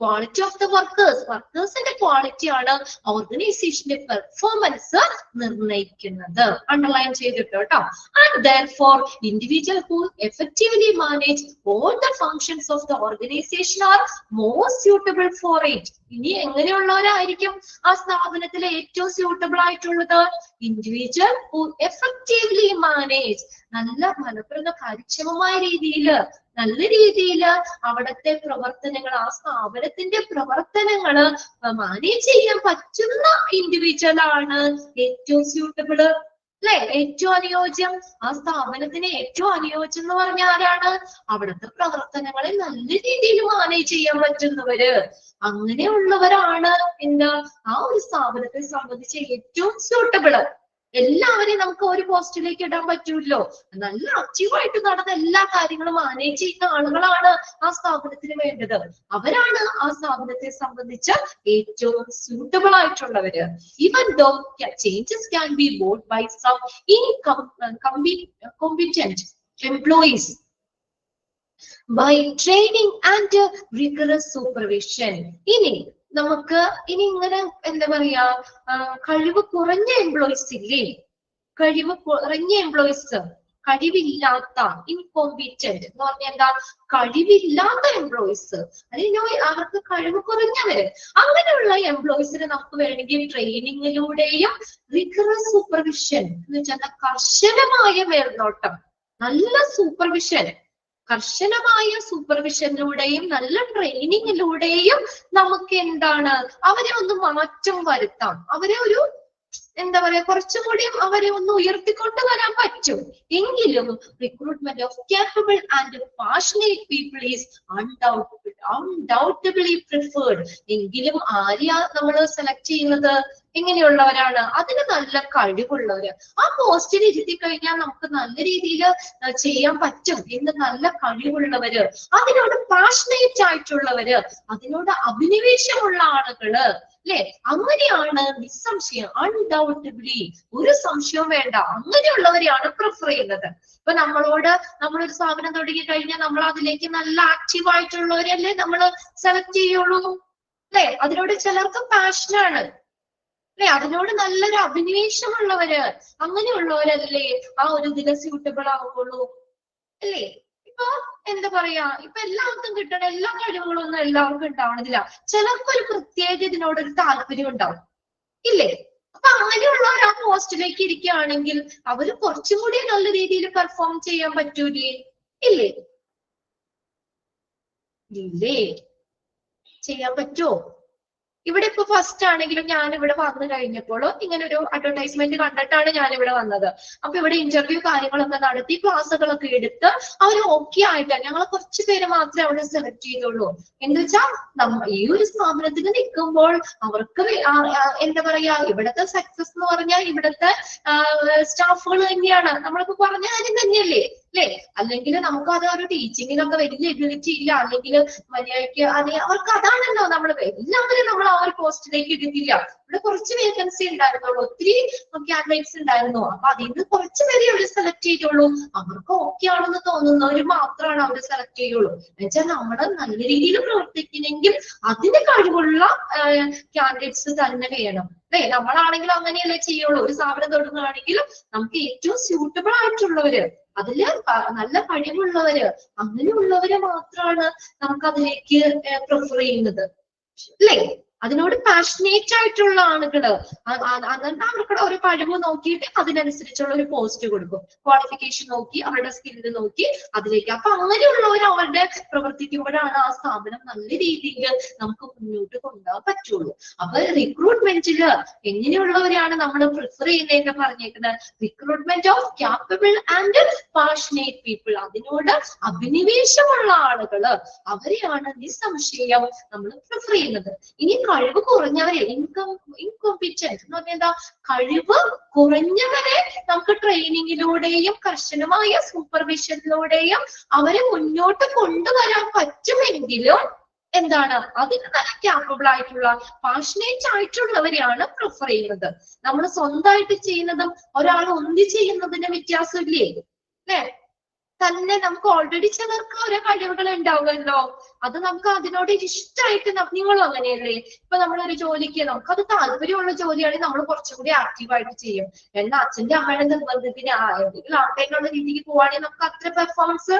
ക്വാളിറ്റി ഓഫ് ദ വർക്കേഴ്സിന്റെ ക്വാളിറ്റിയാണ് ഓർഗനൈസേഷന്റെ പെർഫോമൻസ് നിർണ്ണയിക്കുന്നത്. അണ്ടർലൈൻ ചെയ്തിട്ട് കേട്ടോ. And therefore individual who effectively manage all the functions of the organization are more suitable for it. ഇനി എങ്ങനെയുള്ളവരായിരിക്കും ആ സ്ഥാപനത്തിലെ ഏറ്റവും സ്യൂട്ടബിൾ ആയിട്ടുള്ളത്? ഇൻഡിവിജ്വൽ ഹു എഫക്റ്റീവ്ലി മാനേജ്, നല്ല ഫലപ്രദ കാര്യക്ഷമമായ രീതിയിൽ, നല്ല രീതിയിൽ അവിടുത്തെ പ്രവർത്തനങ്ങൾ, ആ സ്ഥാപനത്തിന്റെ പ്രവർത്തനങ്ങൾ മാനേജ് ചെയ്യാൻ പറ്റുന്ന ഇൻഡിവിജ്വൽ ആണ് ഏറ്റവും സ്യൂട്ടബിള്, അല്ലെ? ഏറ്റവും അനുയോജ്യം. ആ സ്ഥാപനത്തിന് ഏറ്റവും അനുയോജ്യം എന്ന് പറഞ്ഞ ആരാണ്? അവിടുത്തെ പ്രവർത്തനങ്ങളെ നല്ല രീതിയിൽ മാനേജ് ചെയ്യാൻ പറ്റുന്നവര്. അങ്ങനെയുള്ളവരാണ് എന്താ ആ ഒരു സ്ഥാപനത്തെ സംബന്ധിച്ച് ഏറ്റവും സ്യൂട്ടബിള്. എല്ലാവരെയും നമുക്ക് ഒരു പോസ്റ്റിലേക്ക് ഇടാൻ പറ്റൂല്ലോ. നല്ല ആക്റ്റീവായിട്ട് നടന്ന എല്ലാ കാര്യങ്ങളും മാനേജ് ചെയ്യുന്ന ആളുകളാണ് ആ സ്ഥാപനത്തിന് വേണ്ടത്. അവരാണ് ആ സ്ഥാപനത്തെ സംബന്ധിച്ച് ഏറ്റവും സ്യൂട്ടബിൾ ആയിട്ടുള്ളവര്. Even though changes can be bought by some incompetent employees by training and rigorous supervision. നമുക്ക് ഇങ്ങനെ എന്താ പറയാ, കഴിവ് കുറഞ്ഞ എംപ്ലോയീസ് ഇല്ലേ? കഴിവ് കുറഞ്ഞ എംപ്ലോയീസ്, കഴിവില്ലാത്ത, ഇൻകോമ്പീറ്റന്റ് എന്ന് പറഞ്ഞാൽ എന്താ? കഴിവില്ലാത്ത എംപ്ലോയീസ്, അല്ലെങ്കിൽ അവർക്ക് കഴിവ് കുറഞ്ഞവര്. അങ്ങനെയുള്ള എംപ്ലോയീസിനെ നമുക്ക് വേണമെങ്കിൽ ട്രെയിനിങ്ങിലൂടെയും റിഗറസ് സൂപ്പർവിഷൻ എന്ന് വെച്ചാൽ കർശനമായ മേൽനോട്ടം, നല്ല സൂപ്പർവിഷൻ, കർശനമായ സൂപ്പർവിഷനിലൂടെയും നല്ല ട്രെയിനിങ്ങിലൂടെയും നമുക്ക് എന്താണ് അവരെ ഒന്ന് മാറ്റം വരുത്താം. അവരെ ഒരു എന്താ പറയാ, കുറച്ചും കൂടി അവരെ ഒന്ന് ഉയർത്തിക്കൊണ്ട് വരാൻ പറ്റും. എങ്കിലും recruitment of capable and passionate people is undoubtedly preferred. എങ്കിലും ആരെയാ നമ്മൾ സെലക്ട് ചെയ്യുന്നത്? എങ്ങനെയുള്ളവരാണ്? അതിന് നല്ല കഴിവുള്ളവര്. ആ പോസ്റ്റിൽ ഇരുത്തി കഴിഞ്ഞാൽ നമുക്ക് നല്ല രീതിയിൽ ചെയ്യാൻ പറ്റും എന്ന് നല്ല കഴിവുള്ളവര്, അതിനോട് പാഷനേറ്റ് ആയിട്ടുള്ളവര്, അതിനോട് അഭിനിവേശമുള്ള ആളുകള്, അല്ലെ? അങ്ങനെയാണ് നിസ്സംശയം, അൺഡൗട്ടബിളി, ഒരു സംശയവും വേണ്ട, അങ്ങനെയുള്ളവരെയാണ് പ്രിഫർ ചെയ്യുന്നത്. ഇപ്പൊ നമ്മളൊരു സ്ഥാപനം തുടങ്ങി കഴിഞ്ഞാൽ നമ്മൾ അതിലേക്ക് നല്ല ആക്റ്റീവ് ആയിട്ടുള്ളവരല്ലേ നമ്മൾ സെലക്ട് ചെയ്യുള്ളൂ, അല്ലെ? അതിനോട് ചിലർക്ക് പാഷനാണ്, അല്ലെ? അതിനോട് നല്ലൊരു അഭിനിവേശമുള്ളവര്, അങ്ങനെയുള്ളവരല്ലേ ആ ഒരു ഇതിന് സ്യൂട്ടബിൾ ആവുള്ളൂ, അല്ലേ? ഇപ്പൊ എന്താ പറയാ, ഇപ്പൊ എല്ലാവർക്കും കിട്ടണ എല്ലാ കഴിവുകളൊന്നും എല്ലാവർക്കും ഉണ്ടാവണമെന്നില്ല. ചിലർക്ക് ഒരു പ്രത്യേക ഇതിനോടൊരു താല്പര്യം ഉണ്ടാവും, ഇല്ലേ? അപ്പൊ അങ്ങനെയുള്ളവർ ആ പോസ്റ്റിലേക്ക് ഇരിക്കുകയാണെങ്കിൽ അവര് കുറച്ചും കൂടി നല്ല രീതിയിൽ പെർഫോം ചെയ്യാൻ പറ്റൂലേ? ഇല്ലേ? ഇല്ലേ? ചെയ്യാൻ പറ്റുമോ? ഇവിടെ ഇപ്പൊ ഫസ്റ്റ് ആണെങ്കിലും ഞാൻ ഇവിടെ വന്നു കഴിഞ്ഞപ്പോൾ ഇങ്ങനെ ഒരു അഡ്വർടൈസ്മെന്റ് കണ്ടിട്ടാണ് ഞാൻ ഇവിടെ വന്നത്. അപ്പൊ ഇവിടെ ഇന്റർവ്യൂ കാര്യങ്ങളൊക്കെ നടത്തി ക്ലാസ്സുകളൊക്കെ എടുത്ത് അവർ ഓക്കെ ആയിട്ട് ഞങ്ങൾ കുറച്ച് പേര് മാത്രമേ അവിടെ സെലക്ട് ചെയ്തുള്ളൂ. എന്ന് വെച്ചാൽ ഈ ഒരു സ്ഥാപനത്തിൽ നിൽക്കുമ്പോൾ അവർക്ക് എന്താ പറയാ, ഇവിടുത്തെ സക്സസ് എന്ന് പറഞ്ഞാൽ ഇവിടുത്തെ സ്റ്റാഫുകൾ തന്നെയാണ്. നമ്മളിപ്പോ പറഞ്ഞ കാര്യം തന്നെയല്ലേ അല്ലേ? അല്ലെങ്കിൽ നമുക്ക് അത് ഒരു ടീച്ചിങ്ങിനൊക്കെ വലിയ എബിലിറ്റി ഇല്ല, അല്ലെങ്കിൽ മര്യാദയ്ക്ക് അവർക്ക് അതാണല്ലോ നമ്മൾ എല്ലാവരും നമ്മൾ ആ ഒരു പോസ്റ്റിലേക്ക് ഇടുന്നില്ല. ഇവിടെ കുറച്ച് വേക്കൻസി ഉണ്ടായിരുന്നുള്ളൂ, ഒത്തിരി കാൻഡിഡേറ്റ്സ് ഉണ്ടായിരുന്നു. അപ്പൊ അതിൽ നിന്ന് കുറച്ച് പേരെ അവർ സെലക്ട് ചെയ്തുള്ളൂ. അവർക്ക് ഓക്കെ ആണെന്ന് തോന്നുന്നവർ മാത്രമാണ് അവർ സെലക്ട് ചെയ്യുള്ളൂ. എന്നുവെച്ചാൽ നമ്മൾ നല്ല രീതിയിൽ പ്രവർത്തിക്കണമെങ്കിൽ അതിന് കഴിവുള്ള കാൻഡിഡേറ്റ്സ് തന്നെ വേണം അല്ലെ? നമ്മളാണെങ്കിലും അങ്ങനെയല്ലേ ചെയ്യുള്ളൂ. ഒരു സ്ഥാപനം തുടങ്ങുകയാണെങ്കിലും നമുക്ക് ഏറ്റവും സ്യൂട്ടബിൾ ആയിട്ടുള്ളവര്, അതില് നല്ല കഴിവുള്ളവര്, അങ്ങനെയുള്ളവരെ മാത്രമാണ് നമുക്ക് അതിലേക്ക് പ്രിഫർ ചെയ്യുന്നത് അല്ലേ? അതിനോട് പാഷനേറ്റ് ആയിട്ടുള്ള ആളുകള് എന്നിട്ട് അവർക്ക് ഒരു കഴിവ് നോക്കിയിട്ട് അതിനനുസരിച്ചുള്ള ഒരു പോസ്റ്റ് കൊടുക്കും. ക്വാളിഫിക്കേഷൻ നോക്കി അവരുടെ സ്കില്ല് നോക്കി അതിലേക്ക്. അപ്പൊ അങ്ങനെയുള്ളവർ അവരുടെ പ്രവർത്തിക്കുമ്പോഴാണ് ആ സ്ഥാപനം നല്ല രീതിയിൽ നമുക്ക് മുന്നോട്ട് കൊണ്ടുപോകാൻ പറ്റുള്ളൂ. അപ്പൊ റിക്രൂട്ട്മെന്റില് എങ്ങനെയുള്ളവരെയാണ് നമ്മൾ പ്രിഫർ ചെയ്യുന്നതെന്ന് പറഞ്ഞേക്കുന്നത്? Recruitment of capable and passionate people, അതിനോട് അഭിനിവേശമുള്ള ആളുകള്, അവരെയാണ് നിസ്സംശയം നമ്മൾ പ്രിഫർ ചെയ്യുന്നത്. ഇനി കഴിവ് കുറഞ്ഞവരെ, ഇൻകോമ്പിറ്റന്റ് എന്ന് പറഞ്ഞാൽ എന്താ? കഴിവ് കുറഞ്ഞവരെ നമുക്ക് ട്രെയിനിങ്ങിലൂടെയും കർശനമായ സൂപ്പർവിഷനിലൂടെയും അവരെ മുന്നോട്ട് കൊണ്ടുവരാൻ പറ്റുമെങ്കിലും എന്താണ്, അതിന് നല്ല ക്യാപ്പബിൾ ആയിട്ടുള്ള പാഷനേറ്റ് ആയിട്ടുള്ളവരെയാണ് പ്രിഫർ ചെയ്യുന്നത്. നമ്മൾ സ്വന്തമായിട്ട് ചെയ്യുന്നതും ഒരാൾ ഒന്നി ചെയ്യുന്നതിന് വ്യത്യാസമില്ലേ അല്ലെ? തന്നെ നമുക്ക് ഓൾറെഡി ചിലർക്ക് ഓരോ കഴിവുകൾ ഉണ്ടാവുമല്ലോ, അത് നമുക്ക് അതിനോട് ഇഷ്ടമായിട്ട് നിങ്ങളും അങ്ങനെയല്ലേ? ഇപ്പൊ നമ്മളൊരു ജോലിക്ക് നമുക്കത് താല്പര്യമുള്ള ജോലിയാണെങ്കിൽ നമ്മൾ കുറച്ചും കൂടി ആക്റ്റീവായിട്ട് ചെയ്യും. എന്നാൽ അച്ഛന്റെ അമ്മയുടെ നിർബന്ധത്തിന് എന്തെങ്കിലും ആൾക്കാരുടെ രീതിക്ക് പോവാണെങ്കിൽ നമുക്ക് അത്ര പെർഫോമൻസ്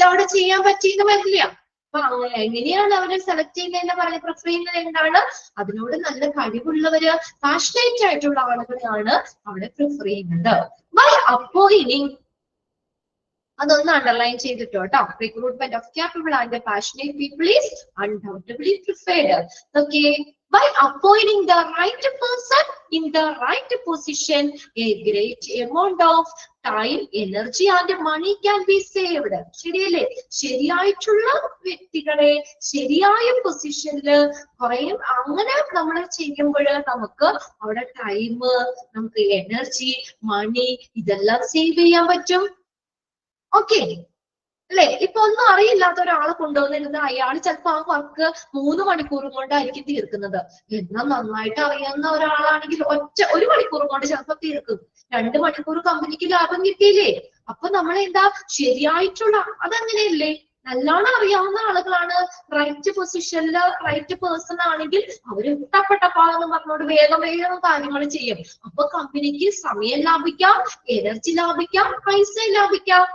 അവിടെ ചെയ്യാൻ പറ്റിയെന്ന് വരില്ല. അപ്പൊ എങ്ങനെയാണ് അവരെ സെലക്ട് ചെയ്യുന്നതെന്ന് പറഞ്ഞ് പ്രിഫർ ചെയ്യുന്നത് എന്താണ്? അതിനോട് നല്ല കഴിവുള്ളവര്, പാഷനേറ്റ് ആയിട്ടുള്ള ആളുകളെയാണ് അവിടെ പ്രിഫർ ചെയ്യുന്നത്. ബൈ അപ്പോയിന്റിങ്, അതൊന്ന് അണ്ടർലൈൻ ചെയ്തിട്ടോ കേട്ടോ. Recruitment of capable and passionate people is undoubtedly preferred. Okay, by appointing the right person in the right position, a great amount of time, energy and money can be saved. ശരിയല്ലേ? ശരിയായിട്ടുള്ള വ്യക്തികളെ ശരിയായ പൊസിഷനില് കുറയും അങ്ങനെ നമ്മൾ ചെയ്യുമ്പോൾ നമുക്ക് അവിടെ ടൈം, നമുക്ക് എനർജി, മണി ഇതെല്ലാം സേവ് ചെയ്യാൻ പറ്റും. ഓക്കെ അല്ലെ? ഇപ്പൊ ഒന്നും അറിയില്ലാത്ത ഒരാളെ കൊണ്ടുവന്നിരുന്ന അയാൾ ചിലപ്പോ ആ വർക്ക് 3 മണിക്കൂർ കൊണ്ടായിരിക്കും തീർക്കുന്നത്. എന്നാൽ നന്നായിട്ട് അറിയാവുന്ന ഒരാളാണെങ്കിൽ ഒരു മണിക്കൂർ കൊണ്ട് ചിലപ്പോ തീർക്കും. 2 മണിക്കൂർ കമ്പനിക്ക് ലാഭം കിട്ടിയില്ലേ? അപ്പൊ നമ്മൾ എന്താ ശരിയായിട്ടുള്ള, അതങ്ങനെയല്ലേ? നല്ലോണം അറിയാവുന്ന ആളുകളാണ് റൈറ്റ് പൊസിഷനില്, റൈറ്റ് പേഴ്സൺ ആണെങ്കിൽ അവര് ടപ്പട്ടപ്പാന്ന് പറഞ്ഞോണ്ട് വേഗം വേഗം കാര്യങ്ങൾ ചെയ്യും. അപ്പൊ കമ്പനിക്ക് സമയം ലാഭിക്കാം, എനർജി ലാഭിക്കാം, പൈസ ലാഭിക്കാം.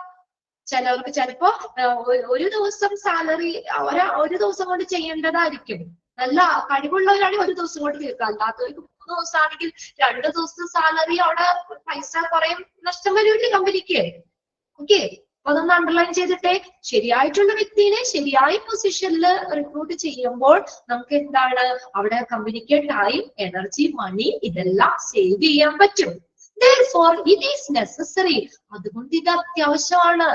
ചിലവർക്ക് ചിലപ്പോ ഒരു ദിവസം സാലറി ഒരു ദിവസം കൊണ്ട് ചെയ്യേണ്ടതായിരിക്കും. നല്ല കഴിവുള്ളവരാണെങ്കിൽ ഒരു ദിവസം കൊണ്ട് തീർക്കാം. അല്ലാത്തവർക്ക് 3 ദിവസമാണെങ്കിൽ 2 ദിവസത്തെ സാലറി അവിടെ പൈസ കുറയും, നഷ്ടം വരില്ലേ കമ്പനിക്ക്? ഓക്കെ, അതൊന്ന് അണ്ടർലൈൻ ചെയ്തിട്ടെ. ശരിയായിട്ടുള്ള വ്യക്തിനെ ശരിയായ പൊസിഷനിൽ റിക്രൂട്ട് ചെയ്യുമ്പോൾ നമുക്ക് എന്താണ് അവിടെ കമ്പനിക്ക് ടൈം, എനർജി, മണി ഇതെല്ലാം സേവ് ചെയ്യാൻ പറ്റും. Therefore, it is necessary. അതുകൊണ്ട് ഇത് അത്യാവശ്യമാണ്.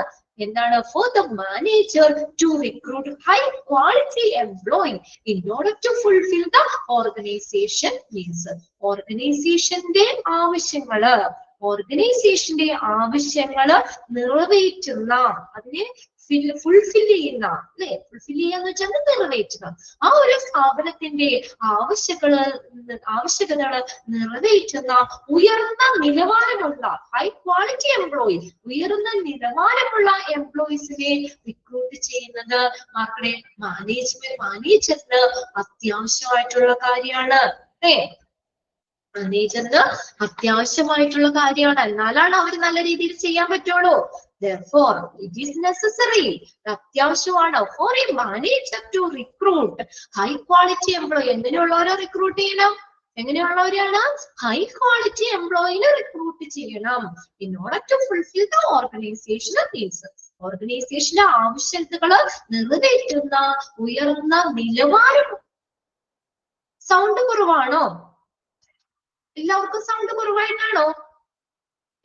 എന്താണ്? For the manager to recruit high quality employee in order to fulfill the organization needs. ഓർഗനൈസേഷന്റെ ആവശ്യങ്ങള്, ഓർഗനൈസേഷന്റെ ആവശ്യങ്ങള് നിറവേറ്റുന്ന, അതിനെ ഫുൾഫിൽ ചെയ്യുന്ന അല്ലെ? ഫുൾഫിൽ ചെയ്യാന്ന് വെച്ചാൽ നിറവേറ്റുന്ന ആ ഒരു സ്ഥാപനത്തിന്റെ ആവശ്യകതകള് നിറവേറ്റുന്ന ഉയർന്ന നിലവാരമുള്ള ഹൈ ക്വാളിറ്റി എംപ്ലോയി, ഉയർന്ന നിലവാരമുള്ള എംപ്ലോയീസിനെ റിക്രൂട്ട് ചെയ്യുന്നത് മക്കളെ മാനേജറിന് അത്യാവശ്യമായിട്ടുള്ള കാര്യമാണ് അല്ലേ? മാനേജറിന് അത്യാവശ്യമായിട്ടുള്ള കാര്യമാണ്. എന്നാലാണ് അവർ നല്ല രീതിയിൽ ചെയ്യാൻ പറ്റുള്ളൂ. Therefore, it is necessary. അത്യാവശ്യമാണ് for a manager to recruit high quality employee. എങ്ങനെയുള്ളവരെ റിക്രൂട്ട് ചെയ്യണം? എങ്ങനെയുള്ളവരെയാണ്? ഹൈ ക്വാളിറ്റി എംപ്ലോയിനെ റിക്രൂട്ട് ചെയ്യണം. in order to fulfill the organizational needs. ഓർഗനൈസേഷന്റെ ആവശ്യകതകള് നിറവേറ്റുന്ന ഉയർന്ന നിലവാരം സൗണ്ട് കുറവാണോ? എല്ലാവർക്കും സൗണ്ട് കുറവായിട്ടാണോ?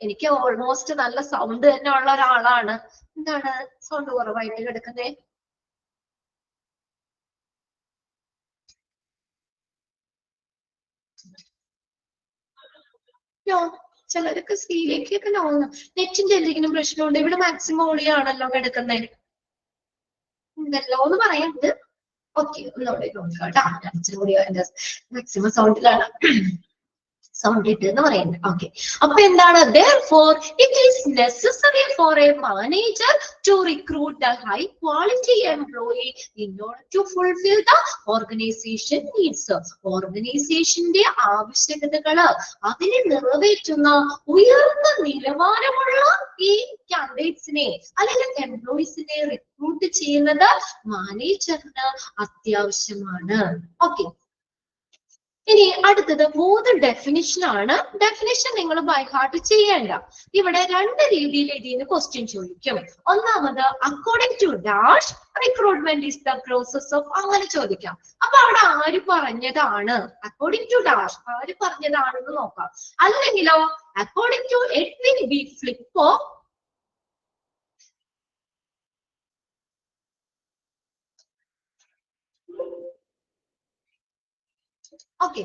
എനിക്ക് ഓൾമോസ്റ്റ് നല്ല സൗണ്ട് തന്നെ ഉള്ള ഒരാളാണ്. എന്താണ് സൗണ്ട് കുറവായിട്ട് കിടക്കുന്നേ? ചിലരൊക്കെ സ്ത്രീയിലേക്കൊക്കെ നോക്കുന്നു. നെറ്റിന്റെ എന്തെങ്കിലും പ്രശ്നമുണ്ട്? ഇവിടെ മാക്സിമം ഓളിയാണല്ലോ കിടക്കുന്നത്. ഉണ്ടല്ലോ എന്ന് പറയാണ്ട്. ഓക്കെ, ഒന്നുകൂടെ നോക്കാം കേട്ടോ. ഇച്ചിരി കൂടി മാക്സിമം സൗണ്ടിലാണ് സൗണ്ട് ഇട്ട് എന്ന് പറയുന്നത്. ഓക്കെ, അപ്പൊ എന്താണ്? Therefore, it is necessary for a manager to recruit a high quality employee in order to fulfill the organization needs. ഓർഗനൈസേഷന്റെ ആവശ്യകതകള് അതിനെ നിറവേറ്റുന്ന ഉയർന്ന നിലവാരമുള്ള ഈ കാൻഡിഡേറ്റ്സിനെ അല്ലെങ്കിൽ എംപ്ലോയീസിനെ റിക്രൂട്ട് ചെയ്യുന്നത് മാനേജറിന് അത്യാവശ്യമാണ്. ഓക്കെ, ഇനി അടുത്തത് 3 ഡെഫിനിഷൻ ആണ്. ഡെഫിനിഷൻ നിങ്ങൾ ബൈ ഹാർട്ട് ചെയ്യേണ്ട. ഇവിടെ 2 രീതിയിൽ ഇതിന് ക്വസ്റ്റ്യൻ ചോദിക്കും. ഒന്നാമത് according to dash recruitment is the process of, അങ്ങനെ ചോദിക്കാം. അപ്പൊ അവിടെ ആര് പറഞ്ഞതാണ്? അക്കോർഡിംഗ് ടു ഡാഷ് ആര് പറഞ്ഞതാണെന്ന് നോക്കാം. അല്ലെങ്കിലോ according to Edwin B Flippo, okay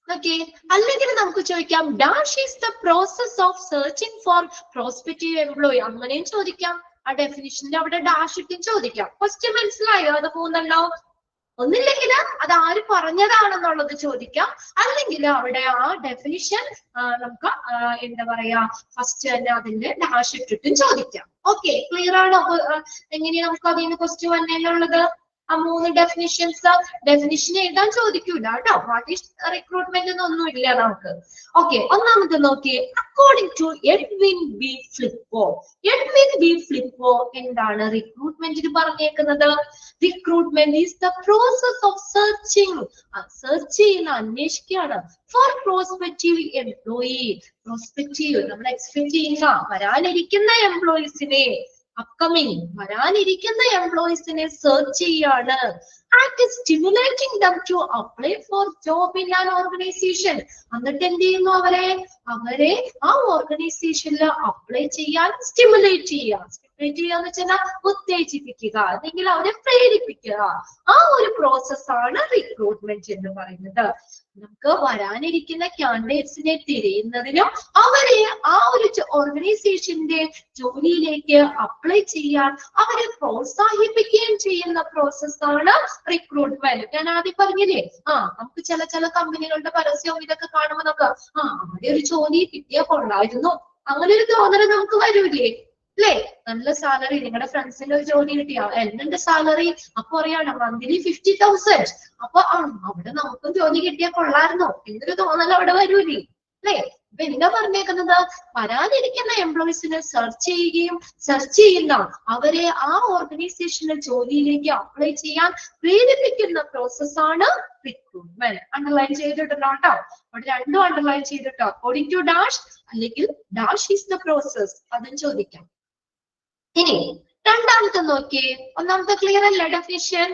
okay, അല്ലെങ്കിൽ നമുക്ക് ചോദിക്കാം dash is the process of searching for prospective employee, അങ്ങനെയും ചോദിക്കാം. ആ ഡെഫിനിഷന്റെ അവിടെ ഡാഷ് ഇട്ടും ചോദിക്കാം. ക്വസ്റ്റ്യൻ മനസ്സിലായോ? അത് 3 ഒന്നില്ലെങ്കിൽ അത് ആര് പറഞ്ഞതാണെന്നുള്ളത് ചോദിക്കാം, അല്ലെങ്കിൽ അവിടെ ആ ഡെഫിനിഷൻ നമുക്ക് എന്താ പറയാ ഫസ്റ്റ് തന്നെ അതിന്റെ ഡാഷ് ഇട്ടിട്ടും ചോദിക്കാം. ഓക്കെ, ക്ലിയർ ആണോ? എങ്ങനെയാ നമുക്ക് അതിന് ക്വസ്റ്റ്യൻ വന്നേലുള്ളത്? ആ 3 ഡെഫിനിഷൻ എഴുതാൻ ചോദിക്കൂല കേട്ടോ. വാട്ട് ഈസ് റിക്രൂട്ട്മെന്റ് എന്നൊന്നും ഇല്ല നമുക്ക്. ഓക്കെ, ഒന്നാമത് നോക്കി according to Edwin B Flippo. Edwin B Flippo എന്താണ് റിക്രൂട്ട്മെന്റിന് പറഞ്ഞേക്കുന്നത്? Recruitment is the process of searching, search ചെയ്യുന്ന അന്വേഷിക്കുകയാണ് ഫോർ പ്രോസ്പെക്റ്റീവ് എംപ്ലോയി. പ്രോസ്പെക്റ്റീവ് നമ്മൾ എക്സ്പെക്ട് ചെയ്യുന്ന വരാനിരിക്കുന്ന എംപ്ലോയീസിനെ, അപ്കമിങ് വരാനിരിക്കുന്ന എംപ്ലോയീസിനെ സെർച്ച് ചെയ്യാണ്. And stimulating them to apply for job in an organisation. എന്നിട്ട് എന്ത് ചെയ്യുന്നു? അവരെ ആ ഓർഗനൈസേഷനിൽ അപ്ലൈ ചെയ്യാൻ സ്റ്റിമുലേറ്റ് ചെയ്യുക. സ്റ്റിമുലേറ്റ് ചെയ്യുക എന്ന് വെച്ചാൽ ഉത്തേജിപ്പിക്കുക, അല്ലെങ്കിൽ അവരെ പ്രേരിപ്പിക്കുക. ആ ഒരു പ്രോസസ്സാണ് റിക്രൂട്ട്മെന്റ് എന്ന് പറയുന്നത്. നമുക്ക് വരാനിരിക്കുന്ന കാൻഡിഡേറ്റ്സിനെ തിരയുന്നതിനും അവരെ ആ ഒരു ഓർഗനൈസേഷന്റെ ജോലിയിലേക്ക് അപ്ലൈ ചെയ്യാൻ അവരെ പ്രോത്സാഹിപ്പിക്കുകയും ചെയ്യുന്ന പ്രോസസ്സാണ് റിക്രൂട്ട്മെന്റ്. ഞാൻ ആദ്യം പറഞ്ഞില്ലേ, നമുക്ക് ചില കമ്പനികളുടെ പരസ്യവും ഇതൊക്കെ കാണുമ്പോൾ നമുക്ക് അവിടെ ഒരു ജോലി കിട്ടിയാൽ കൊള്ളായിരുന്നു, അങ്ങനെ ഒരു തോന്നൽ നമുക്ക് വരൂലേ? അല്ലേ? നല്ല സാലറി, നിങ്ങളുടെ ഫ്രണ്ട്സിന്റെ ഒരു ജോലി കിട്ടിയ എന്റെ സാലറി അപ്പൊ അറിയാണോ മന്ത്ലി 50,000, അപ്പൊ അവിടെ നമുക്കും ജോലി കിട്ടിയാൽ കൊള്ളായിരുന്നോ എന്നൊരു തോന്നൽ അവിടെ വരൂലേ? അല്ലേ? അപ്പൊ എന്താ പറഞ്ഞേക്കുന്നത്? വരാനിരിക്കുന്ന എംപ്ലോയീസിനെ സെർച്ച് ചെയ്യുന്ന അവരെ ആ ഓർഗനൈസേഷനിലെ ജോലിയിലേക്ക് അപ്ലൈ ചെയ്യാൻ പ്രേരിപ്പിക്കുന്ന പ്രോസസ്സാണ് റിക്രൂട്ട്മെന്റ്. അണ്ടർലൈൻ ചെയ്തിട്ടുണ്ടോ കേട്ടോ? അവിടെ 2 അണ്ടർലൈൻ ചെയ്തിട്ടോ. അക്കോർഡിംഗ് ടു ഡാഷ് അല്ലെങ്കിൽ ഡാഷ് ഈസ് ദ പ്രോസസ്, അതും ചോദിക്കാം. ഇനി രണ്ടാമത്തെ നോക്കിയേ. ഒന്നാമത്തെ ക്ലിയർ അല്ല definition?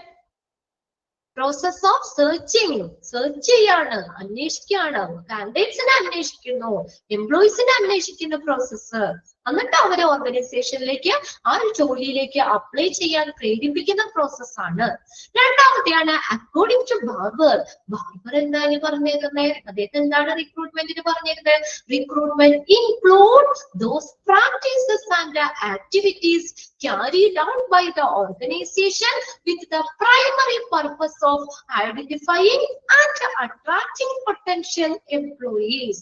Process of searching, search ചെയ്യാണ്, അന്വേഷിക്കുകയാണ്, കാൻഡിഡേറ്റ്സിനെ അന്വേഷിക്കുന്നു, എംപ്ലോയീസിനെ അന്വേഷിക്കുന്ന പ്രോസസ്സ്. എന്നിട്ട് അവരെ ഓർഗനൈസേഷനിലേക്ക് ആ ഒരു ജോലിയിലേക്ക് അപ്ലൈ ചെയ്യാൻ പ്രേരിപ്പിക്കുന്ന പ്രോസസ്സാണ്. രണ്ടാമത്തെയാണ് അക്കോർഡിംഗ് ടു ബാർബർ. ബാർബർ എന്താണ് പറഞ്ഞേക്കുന്നത്? അദ്ദേഹം എന്താണ് റിക്രൂട്ട്മെന്റിന് പറഞ്ഞേക്കുന്നത്? Recruitment include those practices and activities carried out by the organization with the primary purpose of identifying and attracting potential employees.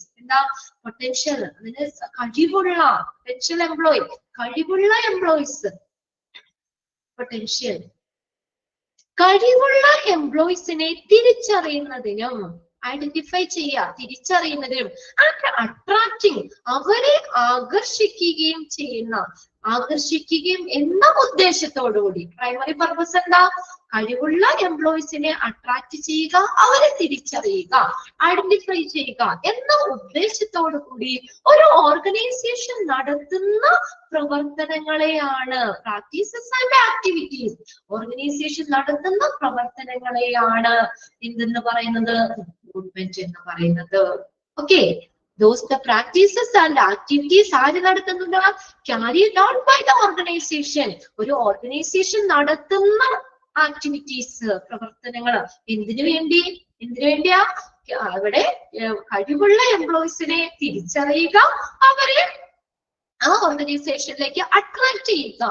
Potential, potential employee, employees. Potential കഴിവുള്ള എംപ്ലോയീസിനെ തിരിച്ചറിയുന്നതിനും ഐഡന്റിഫൈ ചെയ്യുക, തിരിച്ചറിയുന്നതിനും അട്രാക്റ്റിംഗ് അവരെ ആകർഷിക്കുകയും എന്ന ഉദ്ദേശത്തോടുകൂടി. പ്രൈമറി പർപ്പസ് എന്താ? കഴിവുള്ള എംപ്ലോയീസിനെ അട്രാക്ട് ചെയ്യുക, അവരെ തിരിച്ചറിയുക, ഐഡന്റിഫൈ ചെയ്യുക എന്ന ഉദ്ദേശത്തോടു കൂടി ഒരു ഓർഗനൈസേഷൻ നടത്തുന്ന പ്രവർത്തനങ്ങളെയാണ് പ്രാക്ടീസസ് ആൻഡ് ആക്ടിവിറ്റീസ്. ഓർഗനൈസേഷൻ നടത്തുന്ന പ്രവർത്തനങ്ങളെയാണ് എന്തെന്ന് പറയുന്നത്? റിക്രൂട്ട്മെന്റ് എന്ന് പറയുന്നത്. Okay, the practices and activities ആര് നടത്തുന്നുണ്ട്? carried out by the organization. ഒരു ഓർഗനൈസേഷൻ നടത്തുന്ന ആക്ടിവിറ്റീസ്, പ്രവർത്തനങ്ങൾ എന്തിനു വേണ്ടിയാ? അവിടെ കഴിവുള്ള എംപ്ലോയീസിനെ തിരിച്ചറിയുക, അവരെ ആ ഓർഗനൈസേഷനിലേക്ക് അട്രാക്ട് ചെയ്യുക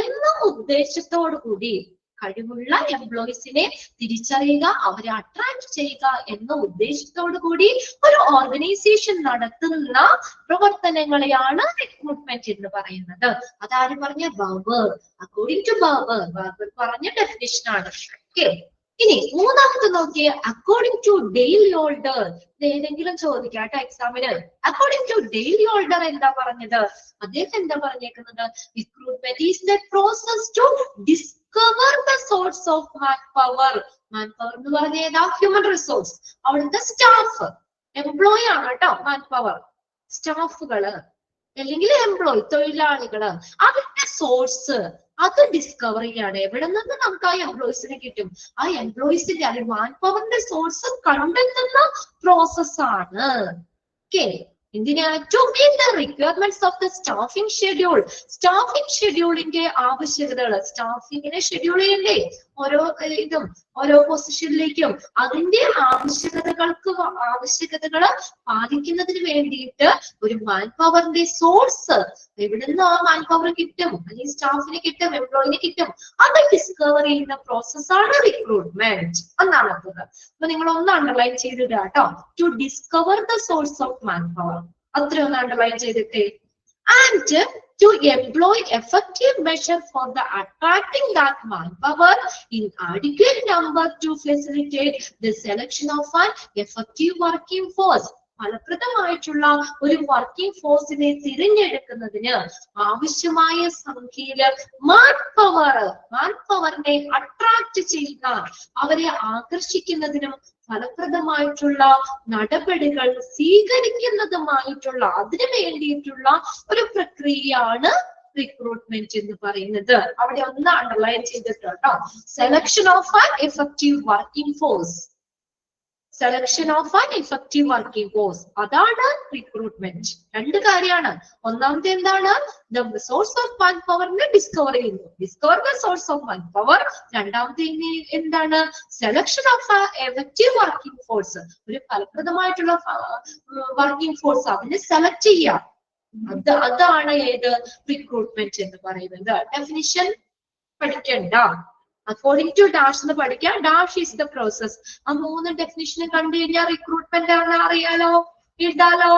എന്ന ഉദ്ദേശത്തോടു കൂടി, കഴിവുള്ള എംപ്ലോയീസിനെ തിരിച്ചറിയുക, അവരെ അട്രാക്ട് ചെയ്യുക എന്ന ഉദ്ദേശത്തോടു കൂടി ഒരു ഓർഗനൈസേഷൻ നടത്തുന്ന പ്രവർത്തനങ്ങളെയാണ് റിക്രൂട്ട്മെന്റ് എന്ന് പറയുന്നത്. അതാര് പറഞ്ഞ? ബാർബർ. അക്കോർഡിംഗ് ടു ബാർബർ പറഞ്ഞ ഡെഫിനിഷൻ ആണ്. ഓക്കെ, ഇനി മൂന്നാമത്തെ നോക്കിയേ, അക്കോർഡിംഗ് ടു ഡെയ്ലി ഓൾഡർ. ഏതെങ്കിലും ചോദിക്കാം കേട്ടോ എക്സാമിന്. അക്കോർഡിംഗ് ടു ഡെയ്ലി ഓൾഡർ എന്താ പറഞ്ഞത്? അദ്ദേഹം എന്താ പറഞ്ഞേക്കുന്നത്? Recruitment is the process to discover the source of manpower. Manpower എന്ന് പറഞ്ഞ ഏതാ? Human resource. അവിടുത്തെ സ്റ്റാഫ്, എംപ്ലോയി ആണ് കേട്ടോ. മാൻപവർ സ്റ്റാഫുകള് അല്ലെങ്കിൽ എംപ്ലോയി, തൊഴിലാളികള്, അതിന്റെ സോഴ്സ് അത് ഡിസ്കവർ ചെയ്യാണ്. എവിടെ നിന്ന് നമുക്ക് ആ എംപ്ലോയീസിനെ കിട്ടും? ആ എംപ്ലോയീസിന്റെ അല്ലെങ്കിൽ മാൻപവറിന്റെ സോഴ്സ് കണ്ടെത്തുന്ന പ്രോസസ്സാണ്. ഓക്കെ, എന്തിനാ? To meet the requirements of the staffing schedule. Staffing ഷെഡ്യൂളിന്റെ ആവശ്യകതകൾ, സ്റ്റാഫിങ്ങിനെ ഷെഡ്യൂൾ ചെയ്യണ്ടേ ഓരോ ഇതും ഓരോ പൊസിഷനിലേക്കും. അതിന്റെ ആവശ്യകതകൾ പാലിക്കുന്നതിന് വേണ്ടിയിട്ട് ഒരു മാൻ പവറിന്റെ സോഴ്സ് എവിടുന്ന് ആ മാൻ പവർ കിട്ടും, അല്ലെങ്കിൽ സ്റ്റാഫിന് കിട്ടും, എംപ്ലോയിന് കിട്ടും, അത് ഡിസ്കവർ ചെയ്യുന്ന പ്രോസസ്സാണ് റിക്രൂട്ട്മെന്റ് എന്നാണ് അടുത്തത്. അപ്പൊ നിങ്ങൾ ഒന്ന് അണ്ടർലൈൻ ചെയ്തിടുക കേട്ടോ. To discover the source of man power, അത്ര ഒന്ന് അണ്ടർലൈൻ ചെയ്തിട്ടേ. And to employ effective measure for the attracting that manpower in adequate number to facilitate the selection of an effective working force. ഫലപ്രദമായിട്ടുള്ള ഒരു working ഫോഴ്സിനെ തിരഞ്ഞെടുക്കുന്നതിന് ആവശ്യമായ സംഖ്യയില് മാൻപവറിനെ attract ചെയ്യുക, അവരെ ആകർഷിക്കുന്നതിനും ഫലപ്രദമായിട്ടുള്ള നടപടികൾ സ്വീകരിക്കുന്നതുമായിട്ടുള്ള അതിനു വേണ്ടിയിട്ടുള്ള ഒരു പ്രക്രിയയാണ് റിക്രൂട്ട്മെന്റ് എന്ന് പറയുന്നത്. അവിടെ ഒന്ന് അണ്ടർലൈൻ ചെയ്തിട്ടോ. Selection of an effective working force. Selection of an effective working force, അതാണ് റിക്രൂട്ട്മെന്റ്. രണ്ട് കാര്യമാണ്. ഒന്നാമത്തെ എന്താണ്? ദ സോഴ്സ് ഓഫ് മാൻ പവറിനെ ഡിസ്കവർ ചെയ്യുന്നു, discover the source of man power. രണ്ടാമത്തെ എന്താണ്? Selection of effective working force, ഒരു ഫലപ്രദമായിട്ടുള്ള വർക്കിംഗ് ഫോഴ്സ് അതിനെ സെലക്ട് ചെയ്യുക. അതാണ് ഏത്? റിക്രൂട്ട്മെന്റ് എന്ന് പറയുന്നത്. ഡെഫിനിഷൻ പഠിക്കണ്ട, അക്കോർഡിംഗ് ടു ഡാഷ് എന്ന് പഠിക്കാം. Dash is the process. ആ മൂന്ന് ഡെഫിനിഷൻ കണ്ടു കഴിഞ്ഞാൽ റിക്രൂട്ട്മെന്റ് ആണെന്ന് അറിയാലോ, എഴുതാലോ.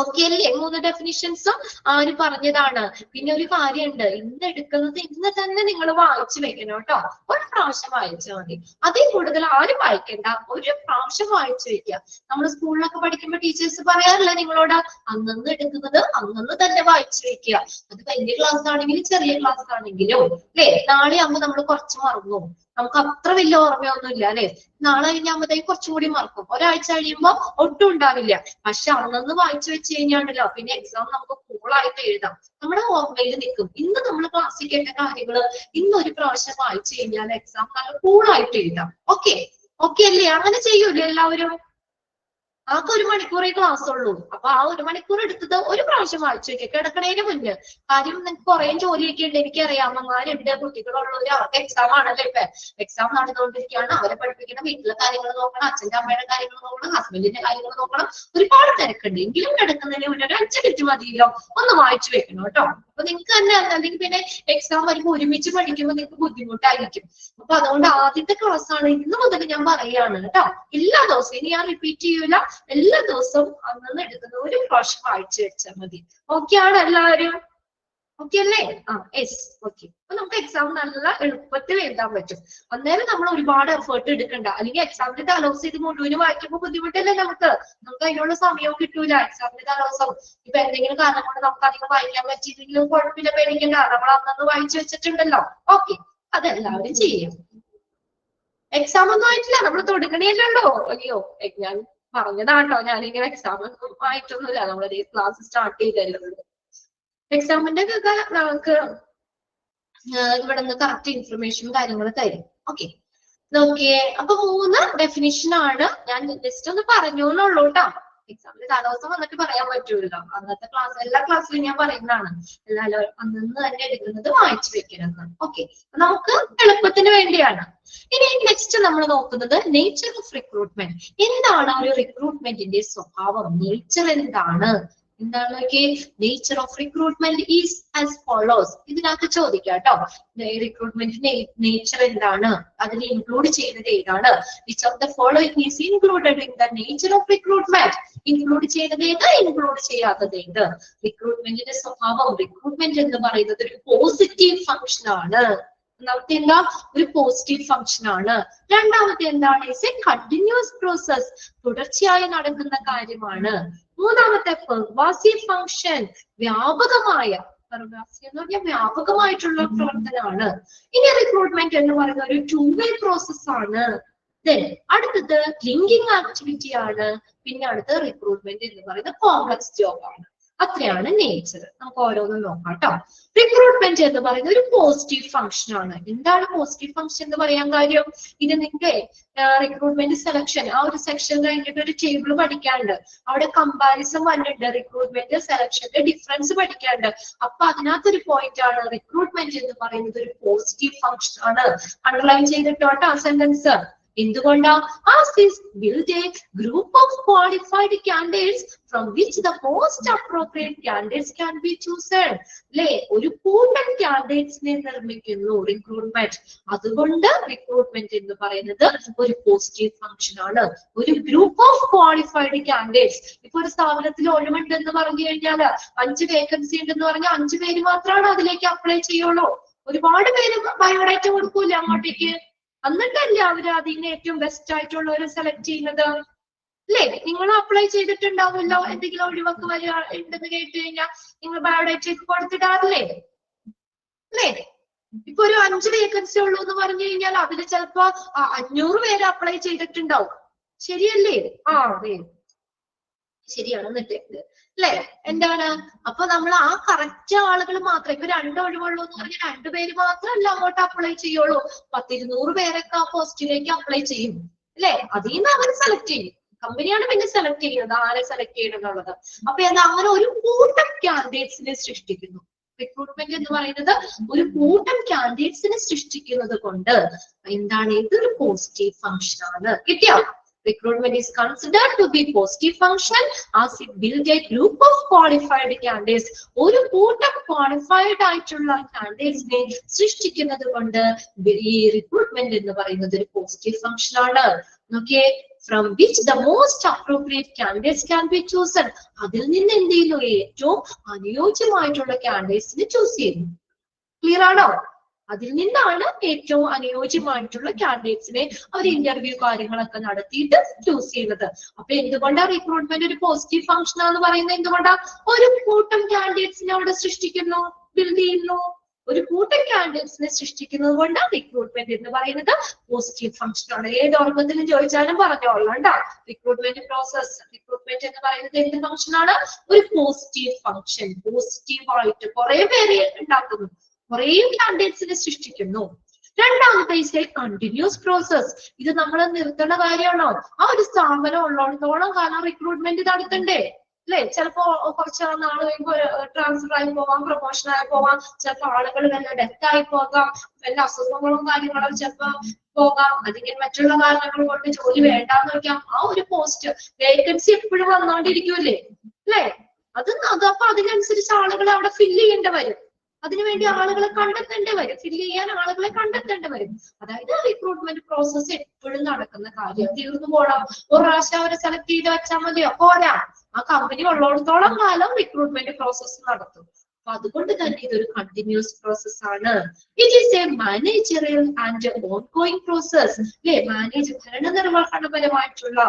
ഓക്കെ അല്ലേ? മൂന്ന് ഡെഫിനിഷൻസും ആര് പറഞ്ഞതാണ്. പിന്നെ ഒരു കാര്യമുണ്ട്, ഇന്ന് എടുക്കുന്നത് ഇന്ന് തന്നെ നിങ്ങൾ വായിച്ചു വെക്കണം കേട്ടോ. ഒരു പ്രാവശ്യം വായിച്ചാൽ മതി, അതിൽ കൂടുതൽ ആരും വായിക്കണ്ട. ഒരു പ്രാവശ്യം വായിച്ചു വെക്കുക. നമ്മൾ സ്കൂളിലൊക്കെ പഠിക്കുമ്പോൾ ടീച്ചേഴ്സ് പറയാറില്ല നിങ്ങളോട്, അന്നന്ന് എടുക്കുന്നത് അന്നന്ന് തന്നെ വായിച്ചു വെക്കുക. അത് വലിയ ക്ലാസ് ആണെങ്കിലും ചെറിയ ക്ലാസ് ആണെങ്കിലും അല്ലെ. നാളെ ആകുമ്പോൾ നമ്മൾ കുറച്ച് മറന്നു, നമുക്ക് അത്ര വലിയ ഓർമ്മയൊന്നുമില്ല അല്ലെ. നാളെ കഴിഞ്ഞാകുമ്പോഴത്തേക്ക് കുറച്ചും കൂടി മറക്കും. ഒരാഴ്ച കഴിയുമ്പോൾ ഒട്ടും ഉണ്ടാവില്ല. പക്ഷെ അന്നന്ന് വായിച്ചു വെച്ച് കഴിഞ്ഞാണ്ടല്ലോ പിന്നെ എക്സാം നമുക്ക് കൂളായിട്ട് എഴുതാം, നമ്മുടെ ഓർമ്മയിൽ നിൽക്കും. ഇന്ന് നമ്മൾ ക്ലാസ്സിൽ കേട്ട കാര്യങ്ങള് ഇന്ന് ഒരു പ്രാവശ്യം വായിച്ചു കഴിഞ്ഞാൽ എക്സാം നല്ല കൂളായിട്ട് എഴുതാം. ഓക്കെ അല്ലേ? അങ്ങനെ ചെയ്യൂലേ എല്ലാവരും? ആകെ 1 മണിക്കൂറേ ക്ലാസ് ഉള്ളൂ. അപ്പൊ ആ 1 മണിക്കൂർ എടുത്തത് ഒരു പ്രാവശ്യം വായിച്ചു വെക്കുക കിടക്കണേന് മുന്നേ. കാര്യം നിങ്ങൾക്ക് കുറെ ജോലിയൊക്കെ ഉണ്ട്, എനിക്കറിയാം. അമ്മമാരുണ്ട്, കുട്ടികളുള്ളവര്, അവർക്ക് എക്സാം ആണല്ലോ. ഇപ്പൊ എക്സാം നടന്നുകൊണ്ടിരിക്കുകയാണ്, അവരെ പഠിപ്പിക്കണം, വീട്ടിലെ കാര്യങ്ങൾ നോക്കണം, അച്ഛന്റെ അമ്മയുടെ കാര്യങ്ങൾ നോക്കണം, ഹസ്ബൻഡിന്റെ കാര്യങ്ങൾ നോക്കണം, ഒരുപാട് തിരക്കുണ്ട്. എങ്കിലും കിടക്കുന്നതിന് മുന്നേ ഒരു 5 മിനിറ്റ് മതിയല്ലോ ഒന്ന് വായിച്ചു വെക്കണം കേട്ടോ. അപ്പൊ നിങ്ങൾക്ക് തന്നെ അല്ലെങ്കിൽ പിന്നെ എക്സാം വരുമ്പോൾ ഒരുമിച്ച് പഠിക്കുമ്പോൾ നിങ്ങൾക്ക് ബുദ്ധിമുട്ടായിരിക്കും. അപ്പൊ അതുകൊണ്ട് ആദ്യത്തെ ക്ലാസ് ആണ്, ഇന്ന് മുതൽ ഞാൻ പറയുകയാണ് കേട്ടോ. എല്ലാ ദിവസവും, ഇനി ഞാൻ റിപ്പീറ്റ് ചെയ്യൂല, എല്ലാ ദിവസവും അന്നന്ന് എടുക്കുന്ന ഒരു പ്രാവശ്യം വായിച്ചു വെച്ചാൽ മതി. ഓക്കെ ആണ് എല്ലാവരും? ഓക്കെ അല്ലേ? Yes, okay. അപ്പൊ നമുക്ക് എക്സാം നല്ല എളുപ്പത്തിൽ എഴുതാൻ പറ്റും. അന്നേരം നമ്മൾ ഒരുപാട് എഫേർട്ട് എടുക്കണ്ട. അല്ലെങ്കിൽ എക്സാമിന്റെ തലേദിവസം ഇത് മുഴുവനും വായിക്കുമ്പോൾ ബുദ്ധിമുട്ടല്ലേ നമുക്ക് അതിനുള്ള സമയവും കിട്ടൂല. എക്സാമിന്റെ തലേദിവസം ഇപ്പൊ എന്തെങ്കിലും കാരണം കൊണ്ട് നമുക്ക് അധികം വായിക്കാൻ പറ്റിയില്ലെങ്കിലും കുഴപ്പമില്ല, പേടിക്കണ്ട, നമ്മൾ അന്നന്ന് വായിച്ചു വെച്ചിട്ടുണ്ടല്ലോ. ഓക്കെ, അതെല്ലാവരും ചെയ്യും. എക്സാം ഒന്നും ആയിട്ടില്ല, നമ്മൾ തുടങ്ങണേയല്ലോ. അയ്യോ, ഞാൻ പറഞ്ഞതാട്ടോ, ഞാനിങ്ങനെ എക്സാം ഒന്നും ആയിട്ടൊന്നുമില്ല, നമ്മൾ ക്ലാസ് സ്റ്റാർട്ട് ചെയ്തല്ലോ. എക്സാമിന്റെ ഒക്കെ നമുക്ക് ഇവിടെ നിന്ന് കറക്റ്റ് ഇൻഫർമേഷനും കാര്യങ്ങളും തരും. ഓക്കെ, നോക്കിയേ. അപ്പൊ 3 ഡെഫിനിഷൻ ആണ് ഞാൻ ജസ്റ്റ് ഒന്ന് പറഞ്ഞു എന്നുള്ളൂ കേട്ടോ. എക്സാമിന് തലേദിവസം വന്നിട്ട് പറയാൻ പറ്റൂല്ലോ. അന്നത്തെ ക്ലാസ് എല്ലാ ക്ലാസ്സിലും ഞാൻ പറയുന്നതാണ്, എല്ലാവരും അന്ന് തന്നെ എടുക്കുന്നത് വായിച്ചു വെക്കരുത്. ഓക്കെ, നമുക്ക് എളുപ്പത്തിന് വേണ്ടിയാണ്. ഇനി നെക്സ്റ്റ് നമ്മൾ നോക്കുന്നത് നേച്ചർ ഓഫ് റിക്രൂട്ട്മെന്റ്. എന്താണ് ഒരു റിക്രൂട്ട്മെന്റിന്റെ സ്വഭാവം? നേച്ചർ എന്താണ്? Nature of recruitment is as follows. ഇതിനകത്ത് ചോദിക്കാം കേട്ടോ, റിക്രൂട്ട്മെന്റിന്റെ നേച്ചർ എന്താണ്, അതിൽ ഇൻക്ലൂഡ് ചെയ്യുന്നത് ഏതാണ്? Which of the following is included in the nature of recruitment. Include ചെയ്യുന്നത് ഏത്, ഇൻക്ലൂഡ് ചെയ്യാത്തത് ഏത്? റിക്രൂട്ട്മെന്റിന്റെ സ്വഭാവം. റിക്രൂട്ട്മെന്റ് എന്ന് പറയുന്നത് ഒരു പോസിറ്റീവ് ഫംഗ്ഷൻ ആണ്. ഒന്നാമത്തെ എന്താ, ഒരു പോസിറ്റീവ് ഫംഗ്ഷൻ ആണ്. രണ്ടാമത്തെ എന്താണ്, ഇറ്റ്സ് എ കണ്ടിന്യൂസ് പ്രോസസ്, തുടർച്ചയായി നടക്കുന്ന കാര്യമാണ്. മൂന്നാമത്തെ പെർവാസീവ് ഫംഗ്ഷൻ, വ്യാപകമായ, പെർവാസീവ് എന്ന് പറഞ്ഞാൽ വ്യാപകമായിട്ടുള്ള പ്രവർത്തനമാണ്. ഇനി റിക്രൂട്ട്മെന്റ് എന്ന് പറയുന്ന ഒരു 2-way പ്രോസസ് ആണ്. അടുത്തത് ലിങ്കിങ് ആക്ടിവിറ്റി ആണ്. പിന്നെ അടുത്ത റിക്രൂട്ട്മെന്റ് എന്ന് പറയുന്ന കോംപ്ലക്സ് ജോബ് ആണ്. അത്രയാണ് നേച്ചർ. നമുക്ക് ഓരോന്നും നോക്കാം കേട്ടോ. റിക്രൂട്ട്മെന്റ് എന്ന് പറയുന്ന ഒരു പോസിറ്റീവ് ഫംഗ്ഷൻ ആണ്. എന്താണ് പോസിറ്റീവ് ഫംഗ്ഷൻ എന്ന് പറയാൻ കാര്യം? ഇത് നിങ്ങൾക്ക് റിക്രൂട്ട്മെന്റ് സെലക്ഷൻ ആ ഒരു സെക്ഷൻ കഴിഞ്ഞിട്ട് ഒരു ടേബിൾ പഠിക്കാണ്ട്, അവിടെ കമ്പാരിസൺ വന്നിട്ടുണ്ട്, റിക്രൂട്ട്മെന്റ് സെലക്ഷന്റെ ഡിഫറൻസ് പഠിക്കാണ്ട്. അപ്പൊ അതിനകത്തൊരു പോയിന്റ് ആണ് റിക്രൂട്ട്മെന്റ് എന്ന് പറയുന്നത് ഒരു പോസിറ്റീവ് ഫംഗ്ഷൻ ആണ്. അണ്ടർലൈൻ ചെയ്തിട്ടോട്ടോ ആ സെന്റൻസ്. എന്തുകൊണ്ടാ? As this build a group of qualified candidates from which the most appropriate candidates can be chosen. അല്ലെ, ഒരു കൂട്ടം കാൻഡിഡേറ്റ്സിനെ നിർമ്മിക്കുന്നു റിക്രൂട്ട്മെന്റ്. അതുകൊണ്ട് റിക്രൂട്ട്മെന്റ് എന്ന് പറയുന്നത് ഒരു പോസിറ്റീവ് ഫംഗ്ഷൻ ആണ്. ഒരു ഗ്രൂപ്പ് ഓഫ് ക്വാളിഫൈഡ് കാൻഡിഡേറ്റ്സ്. ഇപ്പൊ ഒരു സ്ഥാപനത്തിൽ ഒഴിവുണ്ട് എന്ന് പറഞ്ഞു കഴിഞ്ഞാൽ 5 വേക്കൻസി ഉണ്ടെന്ന് പറഞ്ഞാൽ 5 പേര് മാത്രമാണ് അതിലേക്ക് അപ്ലൈ ചെയ്യുള്ളൂ. ഒരുപാട് പേര് ബയോഡേറ്റ കൊടുക്കൂല അങ്ങോട്ടേക്ക്. എന്നിട്ടല്ലേ അവര് അതിന് ഏറ്റവും ബെസ്റ്റ് ആയിട്ടുള്ളവരെ സെലക്ട് ചെയ്യുന്നത്. അല്ലേ, നിങ്ങൾ അപ്ലൈ ചെയ്തിട്ടുണ്ടാവുമല്ലോ, എന്തെങ്കിലും ഒഴിവൊക്കെ വരിക ഉണ്ടെന്ന് കേട്ട് കഴിഞ്ഞാൽ നിങ്ങൾ ബയോഡേറ്റ കൊടുത്തിടാറില്ലേ? അല്ലേ, ഇപ്പൊ ഒരു 5 വേക്കൻസി ഉള്ളൂ എന്ന് പറഞ്ഞു കഴിഞ്ഞാൽ അതിൽ ചിലപ്പോ 500 പേര് അപ്ലൈ ചെയ്തിട്ടുണ്ടാവും. ശരിയല്ലേ? അതെ, ശരിയാണ്. എന്നിട്ട് അല്ലെ, എന്താണ്, അപ്പൊ നമ്മൾ ആ കറക്റ്റ് ആളുകൾ മാത്രം, ഇപ്പൊ 2 ഒഴിവുള്ളൂ എന്ന് പറഞ്ഞാൽ 2 പേര് മാത്രമല്ല അങ്ങോട്ട് അപ്ലൈ ചെയ്യുള്ളൂ. 10-200 പേരൊക്കെ ആ പോസ്റ്റിലേക്ക് അപ്ലൈ ചെയ്യും. അല്ലെ, അതിൽ നിന്ന് അവർ സെലക്ട് ചെയ്യും. കമ്പനിയാണ് പിന്നെ സെലക്ട് ചെയ്യുന്നത് ആരെ സെലക്ട് ചെയ്യണം എന്നുള്ളത്. അപ്പൊ എന്താ, അങ്ങനെ ഒരു കൂട്ടം കാൻഡിഡേറ്റ്സിനെ സൃഷ്ടിക്കുന്നു. റിക്രൂട്ട്മെന്റ് എന്ന് പറയുന്നത് ഒരു കൂട്ടം കാൻഡിഡേറ്റ്സിനെ സൃഷ്ടിക്കുന്നത് കൊണ്ട് എന്താണ്, ഇതൊരു പോസിറ്റീവ് ഫംഗ്ഷൻ ആണ്. കിട്ടിയോ? Recruitment is considered to be positive function as it builds a group of qualified candidates. ഒരു കൂട്ടം ക്വാളിഫൈഡ് ആയിട്ടുള്ള കാൻഡിഡേറ്റ്സിനെ സൃഷ്ടിക്കുന്നത് കൊണ്ട് ഈ റിക്രൂട്ട്മെന്റ് എന്ന് പറയുന്നത് ഒരു പോസിറ്റീവ് ഫംഗ്ഷൻ ആണ്. Okay, from which the most appropriate candidates can be chosen. അതിൽ നിന്ന് എന്ത് ചെയ്യുന്നു, ഏറ്റവും അനുയോജ്യമായിട്ടുള്ള കാൻഡിഡേറ്റ്സിനെ ചൂസ് ചെയ്യുന്നു. ക്ലിയർ ആണോ? അതിൽ നിന്നാണ് ഏറ്റവും അനുയോജ്യമായിട്ടുള്ള കാൻഡിഡേറ്റ്സിനെ അവർ ഇന്റർവ്യൂ കാര്യങ്ങളൊക്കെ നടത്തിയിട്ട് ചൂസ് ചെയ്യുന്നത്. അപ്പൊ എന്തുകൊണ്ടാണ് റിക്രൂട്ട്മെന്റ് ഒരു പോസിറ്റീവ് ഫംഗ്ഷൻ ആണെന്ന് പറയുന്നത്? എന്തുകൊണ്ടാ? ഒരു കൂട്ടം കാൻഡിഡേറ്റ്സിനെ അവിടെ സൃഷ്ടിക്കുന്നു, ബിൽഡ് ചെയ്യുന്നു. ഒരു കൂട്ടം കാൻഡിഡേറ്റ്സിനെ സൃഷ്ടിക്കുന്നത് കൊണ്ട് റിക്രൂട്ട്മെന്റ് എന്ന് പറയുന്നത് പോസിറ്റീവ് ഫംഗ്ഷൻ ആണ്. ഏത് ഓർമ്മത്തിലും ചോദിച്ചാലും പറഞ്ഞോളാം. റിക്രൂട്ട്മെന്റ് പ്രോസസ്, റിക്രൂട്ട്മെന്റ് എന്ന് പറയുന്നത് എന്ത് ഫംഗ്ഷൻ ആണ്? ഒരു പോസിറ്റീവ് ഫംഗ്ഷൻ. പോസിറ്റീവ് ആയിട്ട് കുറെ പേരെ ഉണ്ടാക്കുന്നു, കുറേ കാൻഡിഡേറ്റ്സിനെ സൃഷ്ടിക്കുന്നു. രണ്ടാമത്തെ കണ്ടിന്യൂസ് പ്രോസസ്. ഇത് നമ്മൾ നിർത്തുന്ന കാര്യമാണോ? ആ ഒരു സ്ഥാപനം ഉള്ളിടത്തോളം കാലം റിക്രൂട്ട്മെന്റ് നടത്തണ്ടേ? അല്ലെ, ചിലപ്പോ കുറച്ച് നാൾ കഴിയുമ്പോൾ ട്രാൻസ്ഫർ ആയി പോവാം, പ്രൊമോഷൻ ആയി പോവാം, ചിലപ്പോ ആളുകൾ വല്ല ഡെത്ത് ആയി പോകാം, വല്ല അസുഖങ്ങളും കാര്യങ്ങളും ചിലപ്പോ പോകാം, അല്ലെങ്കിൽ മറ്റുള്ള കാരണങ്ങൾ കൊണ്ട് ജോലി വേണ്ടാന്ന് വെക്കാം. ആ ഒരു പോസ്റ്റ് വേക്കൻസി എപ്പോഴും വന്നോണ്ടിരിക്കൂല്ലേ? അല്ലെ, അപ്പൊ അതിനനുസരിച്ച് ആളുകൾ അവിടെ ഫില്ല് ചെയ്യേണ്ടി വരും. അതിനുവേണ്ടി ആളുകളെ കണ്ടെത്തേണ്ടി വരും, ഫില്ല് ചെയ്യാൻ ആളുകളെ കണ്ടെത്തേണ്ടി വരും. അതായത് റിക്രൂട്ട്മെന്റ് പ്രോസസ് എപ്പോഴും നടക്കുന്ന കാര്യം. തീർന്നു പോകണം, ഒരു പ്രാവശ്യം അവരെ സെലക്ട് ചെയ്ത് വെച്ചാൽ മതിയോ? പോരാ, ആ കമ്പനി ഉള്ളിടത്തോളം കാലം റിക്രൂട്ട്മെന്റ് പ്രോസസ് നടത്തും. അപ്പൊ അതുകൊണ്ട് തന്നെ ഇതൊരു കണ്ടിന്യൂസ് പ്രോസസ് ആണ്. It is a managerial and ongoing process. അല്ലെ, ഭരണനിർവഹണപരമായിട്ടുള്ള,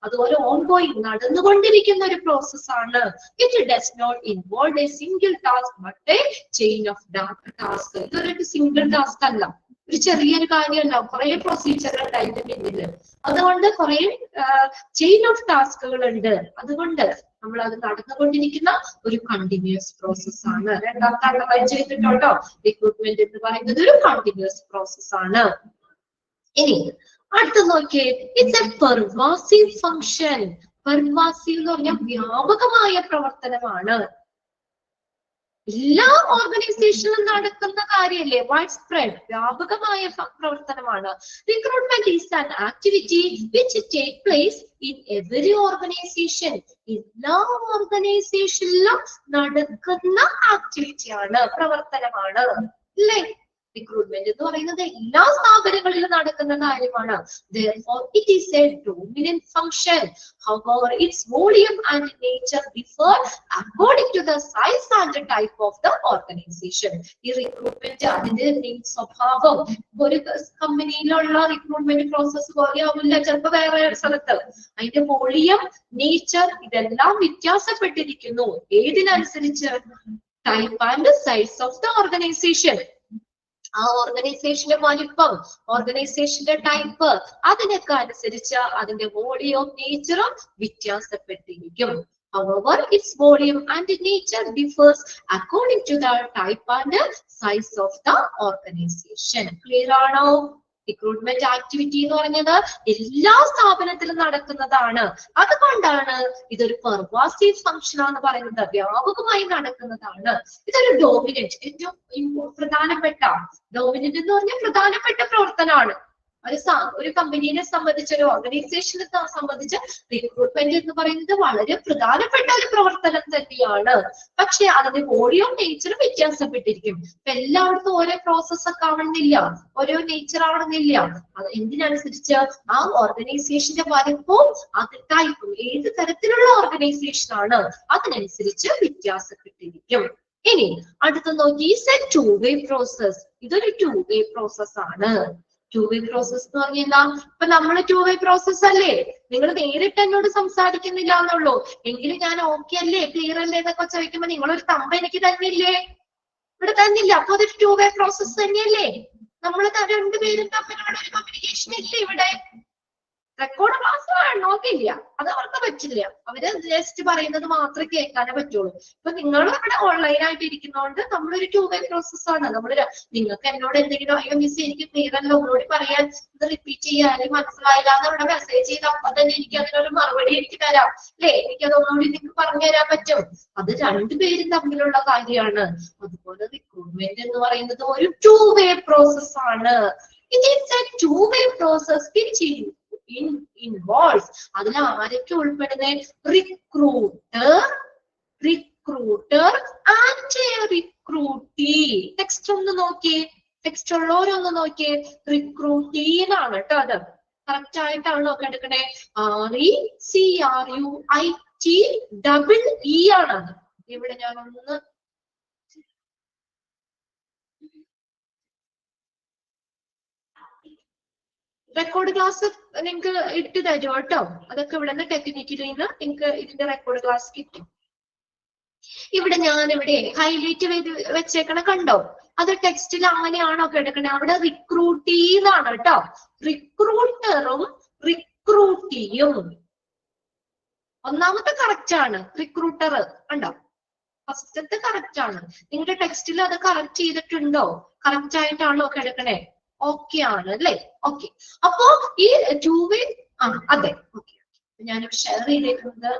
അതുപോലെ ഓൺഗോയിങ് നടന്നുകൊണ്ടിരിക്കുന്ന ഒരു പ്രോസസ് ആണ്. It does not involve a single task but a chain of task. ഇതൊരു സിംഗിൾ ടാസ്ക് അല്ല, ഒരു ചെറിയൊരു കാര്യമല്ല, കുറെ പ്രൊസീജിയർ ഉണ്ട് അതിന്റെ പിന്നില്. അതുകൊണ്ട് കുറെ ചെയിൻ ഓഫ് ടാസ്കുകൾ ഉണ്ട്. അതുകൊണ്ട് നമ്മൾ അത് നടന്നുകൊണ്ടിരിക്കുന്ന ഒരു കണ്ടിന്യൂസ് പ്രോസസ് ആണ്. രണ്ടാമത്തെ പരിചയപ്പെട്ടോ, റിക്രൂട്ട്മെന്റ് എന്ന് പറയുന്നത് ഒരു കണ്ടിന്യൂസ് പ്രോസസ് ആണ്. ഇനി അടുത്ത നോക്കിയേ, it's A pervasive function. Pervasive എന്ന് പറഞ്ഞാൽ വ്യാപകമായ പ്രവർത്തനമാണ്. എല്ലാ ഓർഗനൈസേഷനിലും നടക്കുന്ന കാര്യമല്ലേ, വൈഡ് സ്പ്രെഡ്, വ്യാപകമായ പ്രവർത്തനമാണ്. Recruitment is an activity which take place in every organisation. എല്ലാ ഓർഗനൈസേഷനിലും നടക്കുന്ന ആക്ടിവിറ്റിയാണ്, പ്രവർത്തനമാണ് അല്ലേ. റിക്രൂട്ട്മെന്റ് എന്ന് പറയുന്നത് എല്ലാ സ്ഥാപനങ്ങളിലും നടക്കുന്ന കാര്യമാണ്. Therefore, it is a dominant function. However, its volume and nature differ according to the size and the type of the organization. ഈ റിക്രൂട്ട്മെന്റ് അതിന്റെ സ്വഭാവം ഒരു കമ്പനിയിലുള്ള റിക്രൂട്ട്മെന്റ് പ്രോസസ് പോലെയാവില്ല ചിലപ്പോൾ വേറെ സ്ഥലത്ത്. അതിന്റെ വോളിയം, നേച്ചർ ഇതെല്ലാം വ്യത്യാസപ്പെട്ടിരിക്കുന്നു. ഏതിനനുസരിച്ച്? Type and size of the organisation. ആ ഓർഗനൈസേഷന്റെ വലിപ്പം, ഓർഗനൈസേഷന്റെ ടൈപ്പ്, അതിനൊക്കെ അനുസരിച്ച് അതിന്റെ വോളിയവും നേച്ചറും വ്യത്യാസപ്പെട്ടിരിക്കും. However, its volume and nature differs according to the type and size of the organization. Clear ആണോ? റിക്രൂട്ട്മെന്റ് ആക്ടിവിറ്റി എന്ന് പറഞ്ഞത് എല്ലാ സ്ഥാപനത്തിലും നടക്കുന്നതാണ്. അതുകൊണ്ടാണ് ഇതൊരു പെർവാസീവ് ഫംഗ്ഷൻ ആണെന്ന് പറയുന്നത്, വ്യാപകമായി നടക്കുന്നതാണ്. ഇതൊരു ഡോമിനന്റ്, ഏറ്റവും പ്രധാനപ്പെട്ട, ഡോമിനന്റ് എന്ന് പറഞ്ഞാൽ പ്രധാനപ്പെട്ട പ്രവർത്തനമാണ്. ഒരു കമ്പനീനെ സംബന്ധിച്ച്, ഒരു ഓർഗനൈസേഷനെ സംബന്ധിച്ച് റിക്രൂട്ട്മെന്റ് എന്ന് പറയുന്നത് വളരെ പ്രധാനപ്പെട്ട ഒരു പ്രവർത്തനം തന്നെയാണ്. പക്ഷെ അതിന്റെ വോളിയം, നേച്ചറും വ്യത്യാസപ്പെട്ടിരിക്കും. ഇപ്പൊ എല്ലായിടത്തും ഓരോ പ്രോസസ് ഒക്കെ ആവണമെന്നില്ല, ഓരോ നേച്ചർ ആവണമെന്നില്ല. അത് എന്തിനനുസരിച്ച്? ആ ഓർഗനൈസേഷന്റെ വലുപ്പവും അത് ടൈപ്പും, ഏത് തരത്തിലുള്ള ഓർഗനൈസേഷൻ ആണ് അതിനനുസരിച്ച് വ്യത്യാസപ്പെട്ടിരിക്കും. ഇനി അടുത്ത നോക്കി, ടു വേ പ്രോസസ്. ഇതൊരു ടു വേ പ്രോസസ് ആണ്. ടു വേ പ്രോസസ് എന്ന് പറഞ്ഞാൽ ഇപ്പൊ നമ്മള് ടു വേ പ്രോസസ് അല്ലേ, നിങ്ങൾ നേരിട്ട് എന്നോട് സംസാരിക്കുന്നില്ല എന്നുള്ളൂ, എങ്കിലും ഞാൻ ഓക്കെ അല്ലേ, ക്ലിയർ അല്ലേ എന്നൊക്കെ ചോദിക്കുമ്പോ നിങ്ങളൊരു തമ്പ് എനിക്ക് തന്നില്ലേ? ഇവിടെ തന്നില്ല. അപ്പൊ അതൊരു ടു വേ പ്രോസസ് തന്നെയല്ലേ. നമ്മൾ രണ്ടുപേരും തമ്മിലുള്ള ഒരു കമ്മ്യൂണിക്കേഷൻ ഇല്ലേ ഇവിടെ. റെക്കോർഡ് ക്ലാസ് നോക്കില്ല, അത് അവർക്ക് പറ്റില്ല. അവര് ജസ്റ്റ് പറയുന്നത് മാത്രമേ കേൾക്കാനേ പറ്റുള്ളൂ. ഇപ്പൊ നിങ്ങൾ ഇവിടെ ഓൺലൈൻ ആയിട്ട് ഇരിക്കുന്നതുകൊണ്ട് നമ്മളൊരു ടു വേ പ്രോസസ് ആണ്. നിങ്ങൾക്ക് എന്നോട് എന്തെങ്കിലും അയ്യോ മിസ് എനിക്ക് ക്ലിയർ അല്ല ഒന്നുകൂടി പറയാൻ, ഇത് റിപ്പീറ്റ് ചെയ്യാൻ, അല്ലെങ്കിൽ മനസ്സിലായില്ല എന്ന് ഇവിടെ മെസ്സേജ് ചെയ്ത് അപ്പൊ തന്നെ എനിക്ക് അതിനൊരു മറുപടി എനിക്ക് തരാം അല്ലേ, എനിക്കത് ഒന്നുകൂടി നിങ്ങൾക്ക് പറഞ്ഞു തരാൻ പറ്റും. അത് രണ്ടുപേരും തമ്മിലുള്ള കാര്യമാണ്. അതുപോലെ റിക്രൂട്ട്മെന്റ് എന്ന് പറയുന്നത് ഒരു ടു വേ പ്രോസസ് ആണ്. It is A to way process which involves, അതിൽ ആരൊക്കെ ഉൾപ്പെടുന്നത്? Recruiter and റിക്രൂട്ടീ. ടെക്സ്റ്റ് ഒന്ന് നോക്കിയേ, ടെക്സ്റ്റ് ഉള്ളവരൊന്ന് നോക്കിയേ. റിക്രൂട്ടീനാണ് കേട്ടോ, അത് കറക്റ്റ് ആയിട്ടാണോ എടുക്കണേ? RECRUITEE ആണത്. ഇവിടെ ഞാനൊന്ന് റെക്കോർഡ് ക്ലാസ് നിങ്ങൾക്ക് ഇട്ട് തരും കേട്ടോ. അതൊക്കെ ഇവിടെ നിന്ന് ടെക്നിക്കലിൽ നിന്ന് നിങ്ങൾക്ക് ഇതിന്റെ റെക്കോർഡ് ക്ലാസ് കിട്ടും. ഇവിടെ ഞാനിവിടെ ഹൈലൈറ്റ് ചെയ്ത് വെച്ചേക്കണ കണ്ടോ? അത് ടെക്സ്റ്റിൽ അങ്ങനെയാണോ എടുക്കണേ? അവിടെ റിക്രൂട്ടീന്നാണ് കേട്ടോ. റിക്രൂട്ടറും റിക്രൂട്ടിയും ഒന്നാമത്തെ കറക്റ്റ് ആണ്. റിക്രൂട്ടർ കണ്ടോ, ഫസ്റ്റത്തെ കറക്റ്റ് ആണ്. നിങ്ങളുടെ ടെക്സ്റ്റിൽ അത് കറക്റ്റ് ചെയ്തിട്ടുണ്ടോ? കറക്റ്റ് ആയിട്ടാണോ എടുക്കണേ? ഓക്കെ ആണ് അല്ലേ? ഓക്കെ. അപ്പോ ഈ ടു വേ അതെ, ഓക്കെ. ഞാനിവിടെ ഷെയർ ചെയ്തേക്കുന്നത്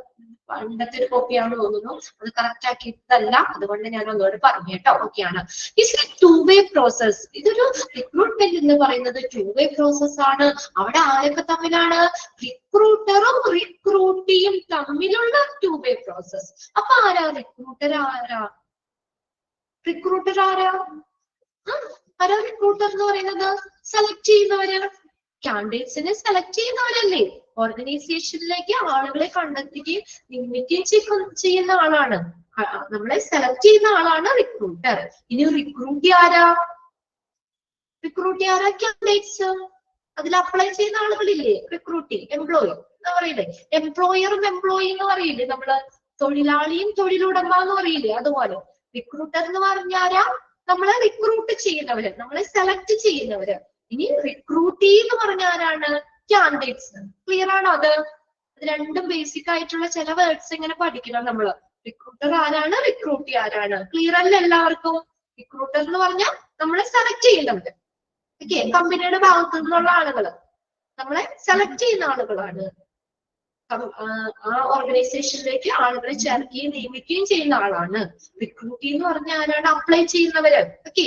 പണ്ടത്തെ ഒരു കോപ്പിയാണെന്ന് തോന്നുന്നു, അത് കറക്റ്റ് ആക്കിയിട്ടല്ല, അതുകൊണ്ട് ഞാൻ ഒന്നുകൂടെ പറഞ്ഞു കേട്ടോ. ഓക്കെയാണ്. It's to way process. ഇതൊരു റിക്രൂട്ട്മെന്റ് എന്ന് പറയുന്നത് ടു വേ പ്രോസസ് ആണ്. അവിടെ ആരൊക്കെ തമ്മിലാണ്? റിക്രൂട്ടറും റിക്രൂട്ടിയും തമ്മിലുള്ള ടു വേ പ്രോസസ്. അപ്പൊ ആരാ റിക്രൂട്ടർ? റിക്രൂട്ടർ ആരാ? റിക്രൂട്ടർ എന്ന് പറയുന്നത് സെലക്ട് ചെയ്യുന്നവര്, കാൻഡിഡേറ്റ്സിനെ സെലക്ട് ചെയ്യുന്നവരല്ലേ. ഓർഗനൈസേഷനിലേക്ക് ആളുകളെ കണ്ടെത്തുകയും നിയമിക്കുകയും ചെയ്യുന്ന ആളാണ്. നമ്മളെ സെലക്ട് ചെയ്യുന്ന ആളാണ് റിക്രൂട്ടർ. ഇനി റിക്രൂട്ടി ആരാ? കാൻഡിഡേറ്റ്സ്. അതിൽ അപ്ലൈ ചെയ്യുന്ന ആളുകളില്ലേ? റിക്രൂട്ടി, എംപ്ലോയി എന്ന് പറയില്ലേ? എംപ്ലോയറും എംപ്ലോയി എന്ന് പറയില്ലേ നമ്മള്? തൊഴിലാളിയും തൊഴിലുടമ എന്ന് പറയില്ലേ? അതുപോലെ റിക്രൂട്ടർ എന്ന് പറഞ്ഞാരാ? നമ്മളെ റിക്രൂട്ട് ചെയ്യുന്നവര്, നമ്മളെ സെലക്ട് ചെയ്യുന്നവര്. ഇനി റിക്രൂട്ടി എന്ന് പറഞ്ഞ ആരാണ്? കാൻഡിഡേറ്റ്സ്. ക്ലിയർ ആണോ? അത് രണ്ടും ബേസിക് ആയിട്ടുള്ള ചില വേർഡ്സ് ഇങ്ങനെ പഠിക്കണം നമ്മള്. റിക്രൂട്ടർ ആരാണ്, റിക്രൂട്ടി ആരാണ്? ക്ലിയർ അല്ല എല്ലാവർക്കും? റിക്രൂട്ടർ എന്ന് പറഞ്ഞാൽ നമ്മളെ സെലക്ട് ചെയ്യുന്നവര്. ഓക്കെ, കമ്പനിയുടെ ഭാഗത്തു നിന്നുള്ള ആളുകള്, നമ്മളെ സെലക്ട് ചെയ്യുന്ന ആളുകളാണ്. ആ ഓർഗനൈസേഷനിലേക്ക് ആളുകളെ ചേർക്കുകയും നിയമിക്കുകയും ചെയ്യുന്ന ആളാണ്. റിക്രൂട്ടി എന്ന് പറഞ്ഞാൽ ആരാണ്? അപ്ലൈ ചെയ്യുന്നവര്. ഓക്കെ,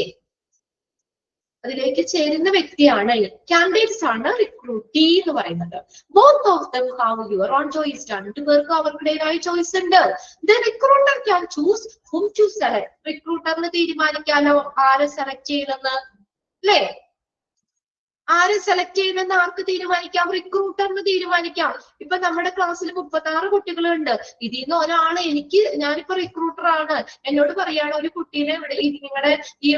അതിലേക്ക് ചേരുന്ന വ്യക്തിയാണ്. കാൻഡിഡേറ്റ്സ് ആണ് റിക്രൂട്ടി എന്ന് പറയുന്നത്. Both of them have your own choice. രണ്ടുപേർക്കും അവരുടേതായ ചോയ്സ് ഉണ്ട്. The recruiter can choose whom to select. റിക്രൂട്ടറിന് തീരുമാനിക്കാലോ ആരെ സെലക്ട് ചെയ്യണമെന്ന്, അല്ലേ? ആരെ സെലക്ട് ചെയ്യുമെന്ന് ആർക്ക് തീരുമാനിക്കാം? റിക്രൂട്ടറിന് തീരുമാനിക്കാം. ഇപ്പൊ നമ്മുടെ ക്ലാസ്സിൽ 36 കുട്ടികളുണ്ട്. ഇതിൽ നിന്ന് ഒരാള്, ഞാനിപ്പോ റിക്രൂട്ടർ ആണ്, എന്നോട് പറയാണ് ഒരു കുട്ടീനെ നിങ്ങളുടെ ഈ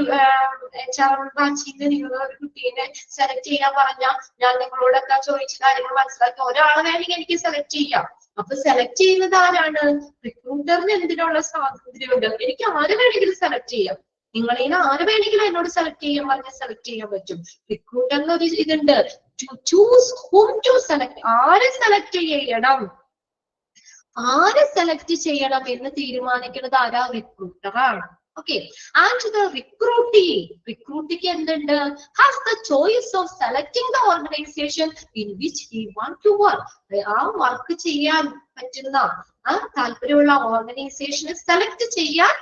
HR ബാച്ചിന്ന് നിങ്ങൾ ഒരു കുട്ടീനെ സെലക്ട് ചെയ്യാൻ പറഞ്ഞാൽ ഞാൻ നിങ്ങളോടൊക്കെ ചോദിച്ച കാര്യങ്ങൾ മനസ്സിലാക്കി ഒരാളെ വേണമെങ്കിൽ എനിക്ക് സെലക്ട് ചെയ്യാം. അപ്പൊ സെലക്ട് ചെയ്യുന്നത് ആരാണ്? റിക്രൂട്ടറിന് എന്തിനുള്ള സ്വാതന്ത്ര്യമുണ്ട്? എനിക്ക് ആരെ വേണമെങ്കിലും സെലക്ട് ചെയ്യാം. നിങ്ങളീന്ന് ആര് വേണമെങ്കിലും എന്നോട് സെലക്ട് ചെയ്യാൻ പറഞ്ഞാൽ സെലക്ട് ചെയ്യാൻ പറ്റും. റിക്രൂട്ടറിന് ഒരു ഇതുണ്ട്, to choose whom to select. ആരെ സെലക്ട് ചെയ്യണം, ആരെ സെലക്ട് ചെയ്യണം എന്ന് തീരുമാനിക്കുന്നത് ആരാ? റിക്രൂട്ടറാണ്. ഓക്കെ, ആൻഡ് ദ റിക്രൂട്ടിക്ക് എന്തുണ്ട്? Has the choice of selecting the organisation in which he want to work. ആ വർക്ക് ചെയ്യാൻ പറ്റുന്ന, ആ താല്പര്യമുള്ള ഓർഗനൈസേഷനെ സെലക്ട് ചെയ്യാൻ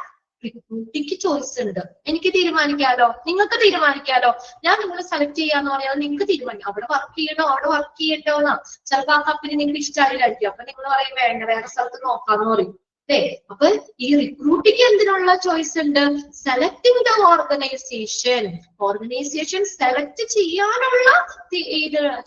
റിക്രൂട്ടിക്ക് ചോയ്സ് ഉണ്ട്. എനിക്ക് തീരുമാനിക്കാലോ, നിങ്ങൾക്ക് തീരുമാനിക്കാലോ. ഞാൻ നിങ്ങളെ സെലക്ട് ചെയ്യാന്ന് പറഞ്ഞാൽ നിങ്ങൾക്ക് തീരുമാനിക്കാം അവിടെ വർക്ക് ചെയ്യണോ അവിടെ വർക്ക് ചെയ്യണ്ടോന്നാ. ചിലപ്പോ ആ കമ്പനി നിങ്ങൾക്ക് ഇഷ്ടമായില്ലായിരിക്കും. അപ്പൊ നിങ്ങൾ പറയും വേണ്ട, വേറെ സ്ഥലത്ത് നോക്കാന്ന് പറയും, അല്ലേ? അപ്പൊ ഈ റിക്രൂട്ടിക്ക് എന്തിനുള്ള ചോയ്സ് ഉണ്ട്? സെലക്ടിങ് ദ ഓർഗനൈസേഷൻ സെലക്ട് ചെയ്യാനുള്ള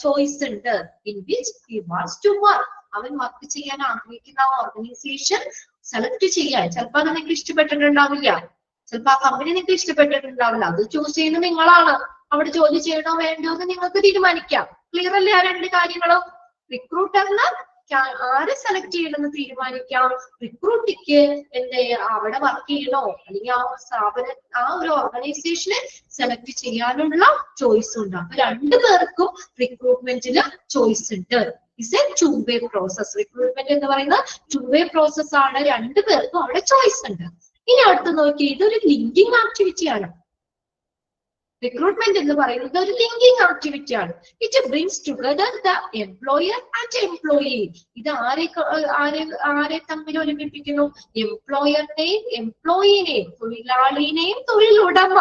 ചോയ്സ് ഉണ്ട്. In which he wants to work. അവൻ വർക്ക് ചെയ്യാൻ ആഗ്രഹിക്കുന്ന ഓർഗനൈസേഷൻ സെലക്ട് ചെയ്യാൻ. ചിലപ്പോ അത് നിങ്ങൾക്ക് ഇഷ്ടപ്പെട്ടിട്ടുണ്ടാവില്ല, ചിലപ്പോ ആ കമ്പനി നിങ്ങൾക്ക് ഇഷ്ടപ്പെട്ടിട്ടുണ്ടാവില്ല. അത് ചൂസ് ചെയ്യുന്നത് നിങ്ങളാണ്. അവിടെ ജോലി ചെയ്യണോ വേണ്ടോ എന്ന് നിങ്ങൾക്ക് തീരുമാനിക്കാം. ക്ലിയർ അല്ലേ ആ രണ്ട് കാര്യങ്ങളും? റിക്രൂട്ടറിന് ആരെ സെലക്ട് ചെയ്യണമെന്ന് തീരുമാനിക്കാം. റിക്രൂട്ടിക്ക് അവിടെ വർക്ക് ചെയ്യണോ അല്ലെങ്കിൽ ആ ഒരു ഓർഗനൈസേഷനെ സെലക്ട് ചെയ്യാനുള്ള ചോയ്സ് ഉണ്ട്. അപ്പൊ രണ്ടുപേർക്കും റിക്രൂട്ട്മെന്റിന് ചോയ്സ് ഉണ്ട്. Is A to way process. Recruitment എന്ന് പറയുന്നത് ടു വേ പ്രോസസ് ആണ്. രണ്ടുപേർക്കും അവിടെ ചോയ്സ് ഉണ്ട്. ഇനി അടുത്ത് നോക്കി, ഇതൊരു ലിങ്കിങ് ആക്ടിവിറ്റി ആണ്. റിക്രൂട്ട്മെന്റ് എന്ന് പറയുന്നത് ഒരു ലിങ്കിങ് ആക്ടിവിറ്റി ആണ്. It brings together the employer and employee. ഇത് ആരെ തമ്മിൽ ഒരുമിപ്പിക്കുന്നു? എംപ്ലോയറിനെയും എംപ്ലോയിനെയും, തൊഴിലാളിനെയും തൊഴിലുടമ.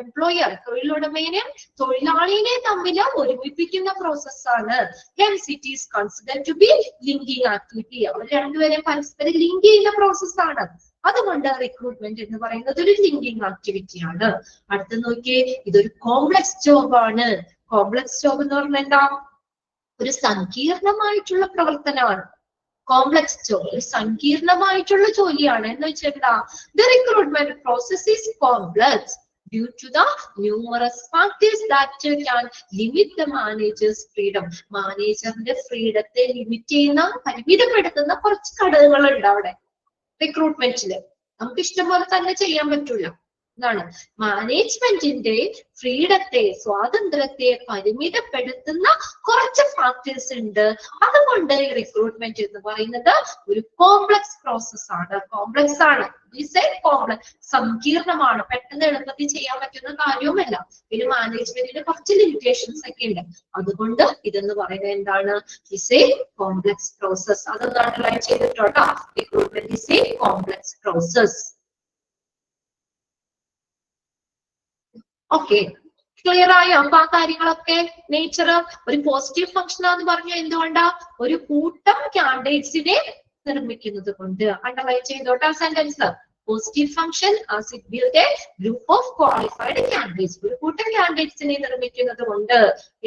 എംപ്ലോയർ തൊഴിലുടമേനെയും തൊഴിലാളിനെയും തമ്മിൽ ഒരുമിപ്പിക്കുന്ന പ്രോസസ്സാണ്. Hence it is considered to be linking activity. അവർ രണ്ടുപേരെയും പരസ്പരം ലിങ്ക് ചെയ്യുന്ന പ്രോസസ്സാണ്. അതുകൊണ്ട് റിക്രൂട്ട്മെന്റ് എന്ന് പറയുന്നത് ഒരു ലിങ്കിങ് ആക്ടിവിറ്റി ആണ്. അടുത്ത നോക്കിയേ, ഇതൊരു കോംപ്ലക്സ് ജോബ് ആണ്. കോംപ്ലക്സ് ജോബ് എന്ന് പറഞ്ഞാൽ എന്താ? ഒരു സങ്കീർണമായിട്ടുള്ള പ്രവർത്തനമാണ്. കോംപ്ലക്സ് ജോബ് ഒരു സങ്കീർണമായിട്ടുള്ള ജോലിയാണ്. എന്ന് വെച്ചാൽ the recruitment process is complex due to the numerous factors that can limit the manager's freedom. മാനേജറിന്റെ ഫ്രീഡത്തെ ലിമിറ്റ് ചെയ്യുന്ന, പരിമിതപ്പെടുത്തുന്ന കുറച്ച് ഘടകങ്ങളുണ്ട് അവിടെ റിക്രൂട്ട്മെന്റില്. നമുക്ക് ഇഷ്ടം പോലെ തന്നെ ചെയ്യാൻ പറ്റൂല. എന്നാണ് മാനേജ്മെന്റിന്റെ ഫ്രീഡത്തെ, സ്വാതന്ത്ര്യത്തെ പരിമിതപ്പെടുത്തുന്ന കുറച്ച് ഫാക്ടേഴ്സ് ഉണ്ട്. അതുകൊണ്ട് ഈ റിക്രൂട്ട്മെന്റ് എന്ന് പറയുന്നത് ഒരു കോംപ്ലക്സ് പ്രോസസ് ആണ്. കോംപ്ലക്സ് ആണ്, കോംപ്ലക്സ്, സങ്കീർണമാണ്. പെട്ടെന്ന് എളുപ്പത്തിൽ ചെയ്യാൻ പറ്റുന്ന കാര്യവുമല്ല. പിന്നെ മാനേജ്മെന്റിന് കുറച്ച് ലിമിറ്റേഷൻസ് ഒക്കെ ഉണ്ട്. അതുകൊണ്ട് ഇതെന്ന് പറയുന്നത് എന്താണ്? Is A complex process. അതൊന്ന് അണ്ടർലൈൻ ചെയ്തിട്ടുണ്ടോ? Recruitment is A complex process. Okay, clear ആയോ? അപ്പൊ ആ കാര്യങ്ങളൊക്കെ നേച്ചർ ഒരു പോസിറ്റീവ് ഫംഗ്ഷൻ ആണെന്ന് പറഞ്ഞാൽ എന്തുകൊണ്ടാ? ഒരു കൂട്ടം കാൻഡിഡേറ്റ്സിനെ നിർമ്മിക്കുന്നത് കൊണ്ട്. അണ്ടർലൈൻ ചെയ്തോട്ടെ ആ sentence. Positive function as it build A group of qualified candidates. ഒരു കൂട്ടം കാൻഡിഡേറ്റ്സിനെ നിർമ്മിക്കുന്നത് കൊണ്ട്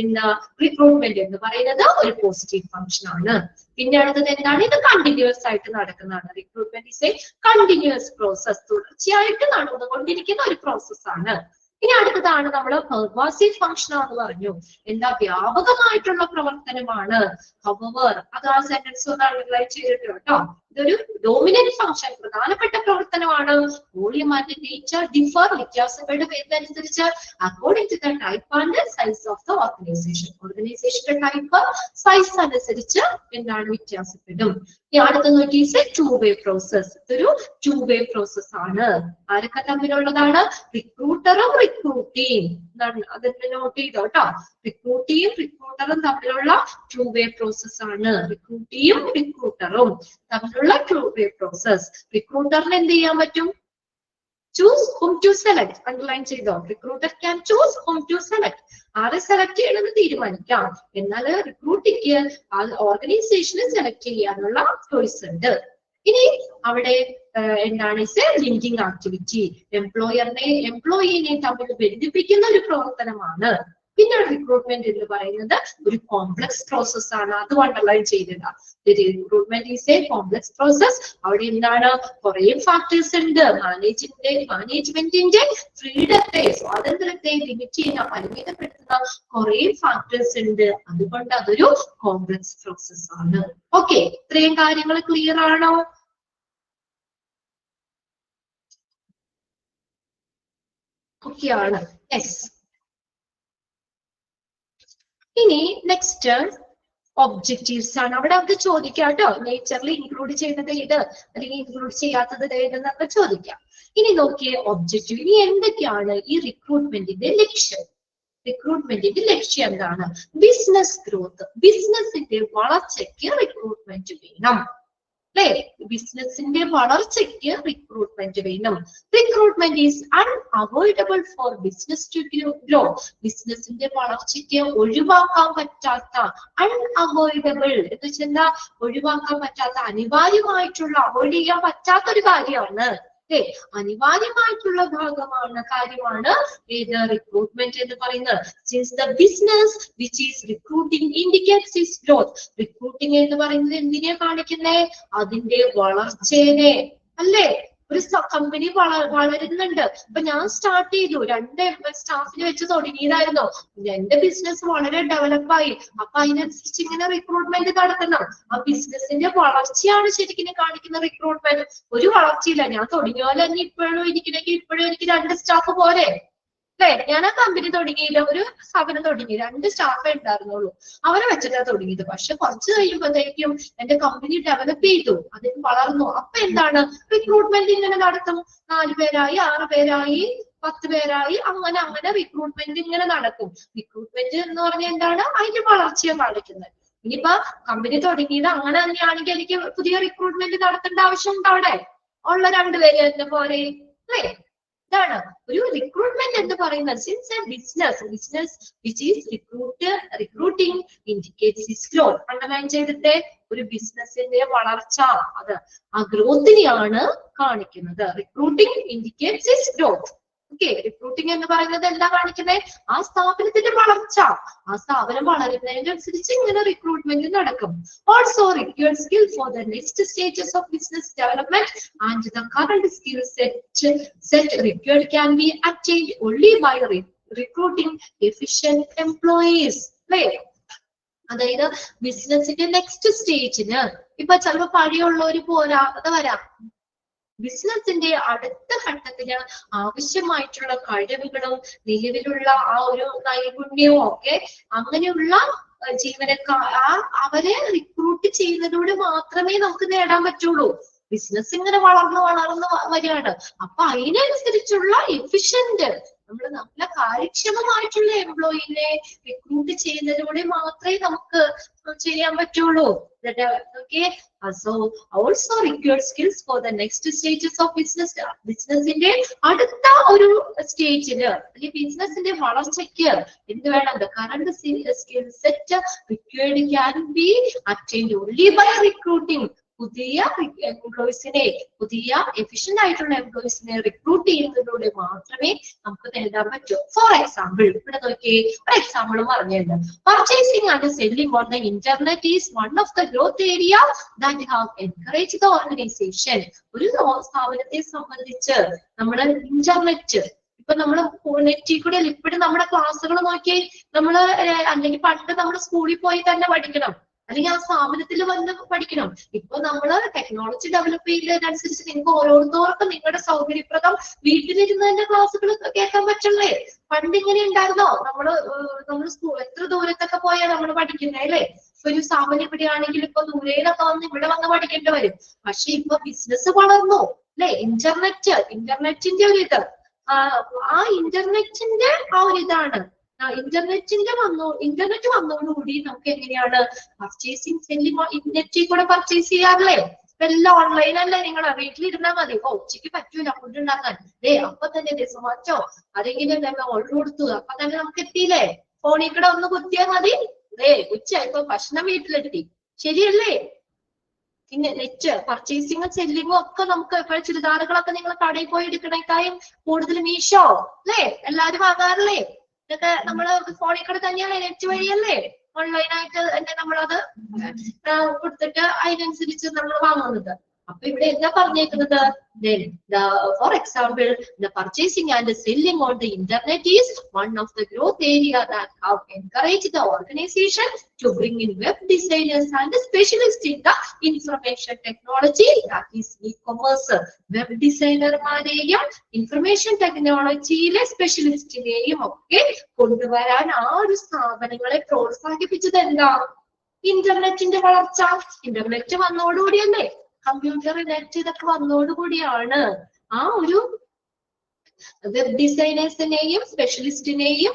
ഇന്ന് റിക്രൂട്ട്മെന്റ് എന്ന് പറയുന്നത് ഒരു പോസിറ്റീവ് ഫംഗ്ഷൻ ആണ്. പിന്നെ അടുത്തത് എന്താണ്? ഇത് കണ്ടിന്യൂസ് ആയിട്ട് നടക്കുന്നതാണ്. Recruitment is A continuous process. തുടർച്ചയായിട്ട് നടന്നുകൊണ്ടിരിക്കുന്ന ഒരു പ്രോസസ് ആണ്. ഇനി അടുത്തതാണ് നമ്മൾ പെർവാസീവ് ഫംഗ്ഷൻ എന്ന് പറഞ്ഞു. എന്താ? വ്യാപകമായിട്ടുള്ള പ്രവർത്തനമാണ്. ഹവർ, അത് ആ സെന്റൻസ് ഒന്ന് അണ്ടർലൈൻ ചെയ്തിട്ട് കേട്ടോ. ഇതൊരു ഡോമിനന്റ് ഫംഗ്ഷൻ, പ്രധാനപ്പെട്ട പ്രവർത്തനമാണ്. വോളിയം ആൻഡ് നേച്ചർ ഡിഫർ, വ്യത്യാസങ്ങളുടെ പേരിനനുസരിച്ച് according to the type and size of the organisation. ഓർഗനൈസേഷന്റെ ടൈപ്പ് സൈസ് അനുസരിച്ച് എന്താണ് വ്യത്യാസപ്പെടും. ഈ അടുത്ത നോട്ടീസ് ടു വേ പ്രോസസ്. ഇതൊരു ടു വേ പ്രോസസ് ആണ്. ആരൊക്കെ തമ്മിലുള്ളതാണ്? റിക്രൂട്ടറും റിക്രൂട്ടിയും. എന്താണ് അതെന്നെ നോട്ട് ചെയ്തോ കേട്ടോ. റിക്രൂട്ടിയും റിക്രൂട്ടറും തമ്മിലുള്ള ടു വേ പ്രോസസ് ആണ്. റിക്രൂട്ടിയും റിക്രൂട്ടറും തമ്മിലുള്ള ടു വേ പ്രോസസ്. റിക്രൂട്ടറിന് എന്ത് ചെയ്യാൻ പറ്റും? choose whom to select. Underline ചെയ്തോ? Recruiter can choose whom to select. ആരെ സെലക്ട് ചെയ്യണമെന്ന് തീരുമാനിക്കാം. എന്നാൽ റിക്രൂട്ടിക്ക് ഓർഗനൈസേഷനെ സെലക്ട് ചെയ്യാനുള്ള ചോയ്സ് ഉണ്ട്. ഇനി അവിടെ എന്താണ് ലിങ്കിങ് ആക്ടിവിറ്റി, എംപ്ലോയിനെ തമ്മിൽ ബന്ധിപ്പിക്കുന്ന ഒരു പ്രവർത്തനമാണ്. പിന്നെ റിക്രൂട്ട്മെന്റ് എന്ന് പറയുന്നത് ഒരു കോംപ്ലക്സ് പ്രോസസ് ആണ്. അത് അണ്ടർലൈൻ ചെയ്തതാ. Recruitment is A complex process. അവിടെ എന്താണ് കുറെ ഫാക്ടേഴ്സ് ഉണ്ട്. മാനേജ്മെന്റിന്റെ ഫ്രീഡത്തെ, സ്വാതന്ത്ര്യത്തെ ലിമിറ്റ് ചെയ്യുന്ന, പരിമിതപ്പെടുത്തുന്ന കുറെ ഫാക്ടേഴ്സ് ഉണ്ട്. അതുകൊണ്ട് അതൊരു കോംപ്ലക്സ് പ്രോസസ് ആണ്. ഓക്കെ, ഇത്രയും കാര്യങ്ങൾ ക്ലിയർ ആണോ? ഓക്കെ ആണ്. യെസ്. ഇനി നെക്സ്റ്റ് ഒബ്ജക്റ്റീവ്സ് ആണ്. അവിടെ അത് ചോദിക്കാം കേട്ടോ. നേച്ചറിൽ ഇൻക്ലൂഡ് ചെയ്യുന്നത് ഏത് അല്ലെങ്കിൽ ഇൻക്ലൂഡ് ചെയ്യാത്തത് ഏതെന്നൊക്കെ ചോദിക്കാം. ഇനി നോക്കിയേ ഒബ്ജക്റ്റീവ്. ഇനി എന്തൊക്കെയാണ് ഈ റിക്രൂട്ട്മെന്റിന്റെ ലക്ഷ്യം? റിക്രൂട്ട്മെന്റിന്റെ ലക്ഷ്യം എന്താണ്? Business growth. ബിസിനസിന്റെ വളർച്ചയ്ക്ക് റിക്രൂട്ട്മെന്റ് വേണം. അല്ലെ? ബിസിനസിന്റെ വളർച്ചയ്ക്ക് റിക്രൂട്ട്മെന്റ് വേണം. Recruitment is unavoidable for business to grow. ബിസിനസിന്റെ വളർച്ചയ്ക്ക് ഒഴിവാക്കാൻ പറ്റാത്ത, അൺഅവോയ്ഡബിൾ എന്ന് വെച്ചാൽ ഒഴിവാക്കാൻ പറ്റാത്ത, അനിവാര്യമായിട്ടുള്ള, അവോയ്ഡ് ചെയ്യാൻ പറ്റാത്ത ഒരു കാര്യമാണ്. അനിവാര്യമായിട്ടുള്ള കാര്യമാണ് ഏത്? റിക്രൂട്ട്മെന്റ് എന്ന് പറയുന്നത്. Since the business which is recruiting indicates its growth. Recruiting എന്ന് പറയുന്നത് എന്തിനെ കാണിക്കുന്നേ? അതിന്റെ വളർച്ചേനെ അല്ലേ? ഒരു കമ്പനി വളരുന്നുണ്ട്. അപ്പൊ ഞാൻ സ്റ്റാർട്ട് ചെയ്തു, 2 സ്റ്റാഫിനെ വെച്ച് തുടങ്ങിയതായിരുന്നു. എന്റെ ബിസിനസ് വളരെ ഡെവലപ്പായി. അപ്പൊ അതിനനുസരിച്ച് ഇങ്ങനെ റിക്രൂട്ട്മെന്റ് നടത്തണം. ആ ബിസിനസിന്റെ വളർച്ചയാണ് ശരിക്കും കാണിക്കുന്ന റിക്രൂട്ട്മെന്റ്. ഒരു വളർച്ചയില്ല. ഞാൻ തുടങ്ങിയ പോലെ തന്നെ ഇപ്പോഴും ഇരിക്കണമെങ്കിൽ ഇപ്പോഴും എനിക്ക് 2 സ്റ്റാഫ് പോരെ? അല്ലെ? ഞാൻ ആ കമ്പനി തുടങ്ങിയില്ല, ഒരു സ്ഥാപനം തുടങ്ങി, 2 സ്റ്റാഫേ ഉണ്ടായിരുന്നുള്ളൂ. അവരെ വെച്ചിട്ടാ തുടങ്ങിയത്. പക്ഷെ കുറച്ച് കഴിയുമ്പോഴത്തേക്കും എന്റെ കമ്പനി ഡെവലപ്പ് ചെയ്തു, അതിന് വളർന്നു. അപ്പൊ എന്താണ്? റിക്രൂട്ട്മെന്റ് ഇങ്ങനെ നടത്തും. 4 പേരായി, 6 പേരായി, 10 പേരായി, അങ്ങനെ അങ്ങനെ റിക്രൂട്ട്മെന്റ് ഇങ്ങനെ നടക്കും. റിക്രൂട്ട്മെന്റ് എന്ന് പറഞ്ഞാൽ എന്താണ്? അതിന്റെ വളർച്ചയെ കാണിക്കുന്നത്. ഇനിയിപ്പോ കമ്പനി തുടങ്ങിയത് അങ്ങനെ തന്നെയാണെങ്കിൽ എനിക്ക് പുതിയ റിക്രൂട്ട്മെന്റ് നടത്തേണ്ട ആവശ്യമുണ്ട്. അവിടെ ഉള്ള 2 പേര് തന്നെ പോരെ? അല്ലേ? ഇതാണ് ഒരു റിക്രൂട്ട്മെന്റ് എന്ന് പറയുന്നത്. Since a business which is recruiting indicates its growth. Underline ചെയ്തിട്ട് ഒരു ബിസിനസിന്റെ വളർച്ച, അത് ആ ഗ്രോത്തിനെയാണ് കാണിക്കുന്നത്. Recruiting indicates its growth. Okay, recruiting എന്ന് പറയുന്നത് എന്താ കാണിക്കുന്നത്? ആ സ്ഥാപനത്തിന്റെ വളർച്ച. ആ സ്ഥാപനം വളരുന്നതിനനുസരിച്ച് ഇങ്ങനെ റിക്രൂട്ട്മെന്റ് നടക്കും. Also required skill for the next stages of business development and the current skill set required can be attained only by recruiting efficient employees. അല്ലേ? അതായത് ബിസിനസിന്റെ നെക്സ്റ്റ് സ്റ്റേജിന് ഇപ്പൊ ചിലപ്പോ പഴയുള്ളവര് പോരാതെ വരാം. ബിസിനസിന്റെ അടുത്ത ഘട്ടത്തിന് ആവശ്യമായിട്ടുള്ള കഴിവുകളും നിലവിലുള്ള ആ ഒരു നൈപുണ്യവും ഒക്കെ അങ്ങനെയുള്ള അവരെ റിക്രൂട്ട് ചെയ്യുന്നതിലൂടെ മാത്രമേ നമുക്ക് നേടാൻ പറ്റുള്ളൂ. ബിസിനസ് ഇങ്ങനെ വളർന്നു വരികയാണ്. അപ്പൊ അതിനനുസരിച്ചുള്ള എഫിഷ്യന്റ്, നമ്മൾ നല്ല കാര്യക്ഷമമായിട്ടുള്ള എംപ്ലോയിനെ റിക്രൂട്ട് ചെയ്യുന്നതിലൂടെ മാത്രമേ നമുക്ക് ചെയ്യാൻ പറ്റുള്ളൂ. Okay, so also required skills for the next stages of business. ബിസിനസിന്റെ അടുത്ത ഒരു സ്റ്റേജില് അല്ലെങ്കിൽ ബിസിനസിന്റെ വളർച്ചയ്ക്ക് എന്ത് വേണം? The current skill set required can be attained only by recruiting. പുതിയ എംപ്ലോയീസിനെ, പുതിയ എഫിഷ്യന്റ് ആയിട്ടുള്ള എംപ്ലോയീസിനെ റിക്രൂട്ട് ചെയ്യുന്നതിലൂടെ മാത്രമേ നമുക്ക് നേടാൻ പറ്റൂ. ഫോർ എക്സാമ്പിൾ, ഇവിടെ നോക്കിയേ, ഒരു എക്സാമ്പിൾ പറഞ്ഞിട്ടുണ്ട്. Purchasing and selling on the internet is one of the growth area that have encourage the organisation. ഒരു സ്ഥാപനത്തെ സംബന്ധിച്ച് നമ്മുടെ ഇന്റർനെറ്റ്, ഇപ്പൊ നമ്മള് നെറ്റിൽ കൂടെ ഇപ്പോഴും നമ്മുടെ ക്ലാസ്സുകൾ നോക്കി നമ്മള് അല്ലെങ്കിൽ പണ്ട് നമ്മുടെ സ്കൂളിൽ പോയി തന്നെ പഠിക്കണം. അല്ലെങ്കിൽ ആ സ്ഥാപനത്തിൽ വന്ന് പഠിക്കണം. ഇപ്പൊ നമ്മള് ടെക്നോളജി ഡെവലപ്പ് ചെയ്യുന്നതിനനുസരിച്ച് നിങ്ങൾക്ക് ഓരോരുത്തർക്കും നിങ്ങളുടെ സൗകര്യപ്രദം വീട്ടിലിരുന്ന് തന്നെ ക്ലാസ്സുകൾ കേൾക്കാൻ പറ്റണേ. പണ്ട് ഇങ്ങനെ ഉണ്ടായിരുന്നോ? നമ്മള് എത്ര ദൂരത്തൊക്കെ പോയാൽ നമ്മൾ പഠിക്കുന്നത് അല്ലേ? ഒരു സ്ഥാപനം ഇവിടെയാണെങ്കിൽ ഇപ്പൊ ദൂരയിലൊക്കെ വന്ന് ഇവിടെ വന്ന് പഠിക്കേണ്ടി വരും. പക്ഷെ ഇപ്പൊ ബിസിനസ് വളർന്നു അല്ലെ? ഇന്റർനെറ്റിന്റെ ഒരു ഇത് ആ ഇന്റർനെറ്റിന്റെ ആ ഒരു ഇതാണ്. ഇന്റർനെറ്റ് വന്നതോടുകൂടി നമുക്ക് എങ്ങനെയാണ് പർച്ചേസിങ് സെല്ലിങ് നെറ്റിൽ കൂടെ പർച്ചേസ് ചെയ്യാറില്ലേ? എല്ലാം ഓൺലൈൻ അല്ലേ? നിങ്ങളെ വീട്ടിലിരുന്നാൽ മതി. ഉച്ചയ്ക്ക് പറ്റൂല ഫുഡ് ഉണ്ടാക്കാൻ, അപ്പൊ തന്നെ സൊമാറ്റോ അതെങ്കിലും ഓർഡർ കൊടുത്തു, അപ്പൊ തന്നെ നമുക്ക് എത്തിയില്ലേ? ഫോണിൽ കൂടെ ഒന്ന് കുത്തിയാൽ മതി. ഉച്ച ഇപ്പൊ ഭക്ഷണം വീട്ടിലെത്തി. ശരിയല്ലേ? പിന്നെ നെറ്റ് പർച്ചേസിങ്ങും സെല്ലിങ്ങും ഒക്കെ നമുക്ക് ഇപ്പോൾ ചുരിദാറുകളൊക്കെ നിങ്ങൾ കടയിൽ പോയി എടുക്കണേക്കായും കൂടുതൽ മീഷോ അല്ലേ എല്ലാരും വാങ്ങാറില്ലേ? ഇതൊക്കെ നമ്മള് ഫോണിൽ കൂടെ തന്നെയല്ലേ? നെറ്റ് വഴിയല്ലേ? ഓൺലൈനായിട്ട് തന്നെ നമ്മളത് കൊടുത്തിട്ട് അതിനനുസരിച്ച് നമ്മൾ വാങ്ങുന്നത്. അപ്പൊ ഇവിടെ എന്താ പറഞ്ഞേക്കുന്നത്? For example, the purchasing and the selling on the internet is one of the growth area that have encouraged the organization to bring in web designers and specialists in the information technology, that is e-commerce. Web designerമാരെയും information ടെക്നോളജിയിലെ സ്പെഷ്യലിസ്റ്റിനെയും ഒക്കെ കൊണ്ടുവരാൻ ആ ഒരു സ്ഥാപനങ്ങളെ പ്രോത്സാഹിപ്പിച്ചത് എന്താ? ഇന്റർനെറ്റിന്റെ വളർച്ച. ഇന്റർനെറ്റ് വന്നതോടുകൂടിയല്ലേ? കമ്പ്യൂട്ടർ, നെറ്റ് ഇതൊക്കെ വന്നതോടുകൂടിയാണ് ആ ഒരു വെബ് ഡിസൈനേഴ്സിനെയും സ്പെഷ്യലിസ്റ്റിനെയും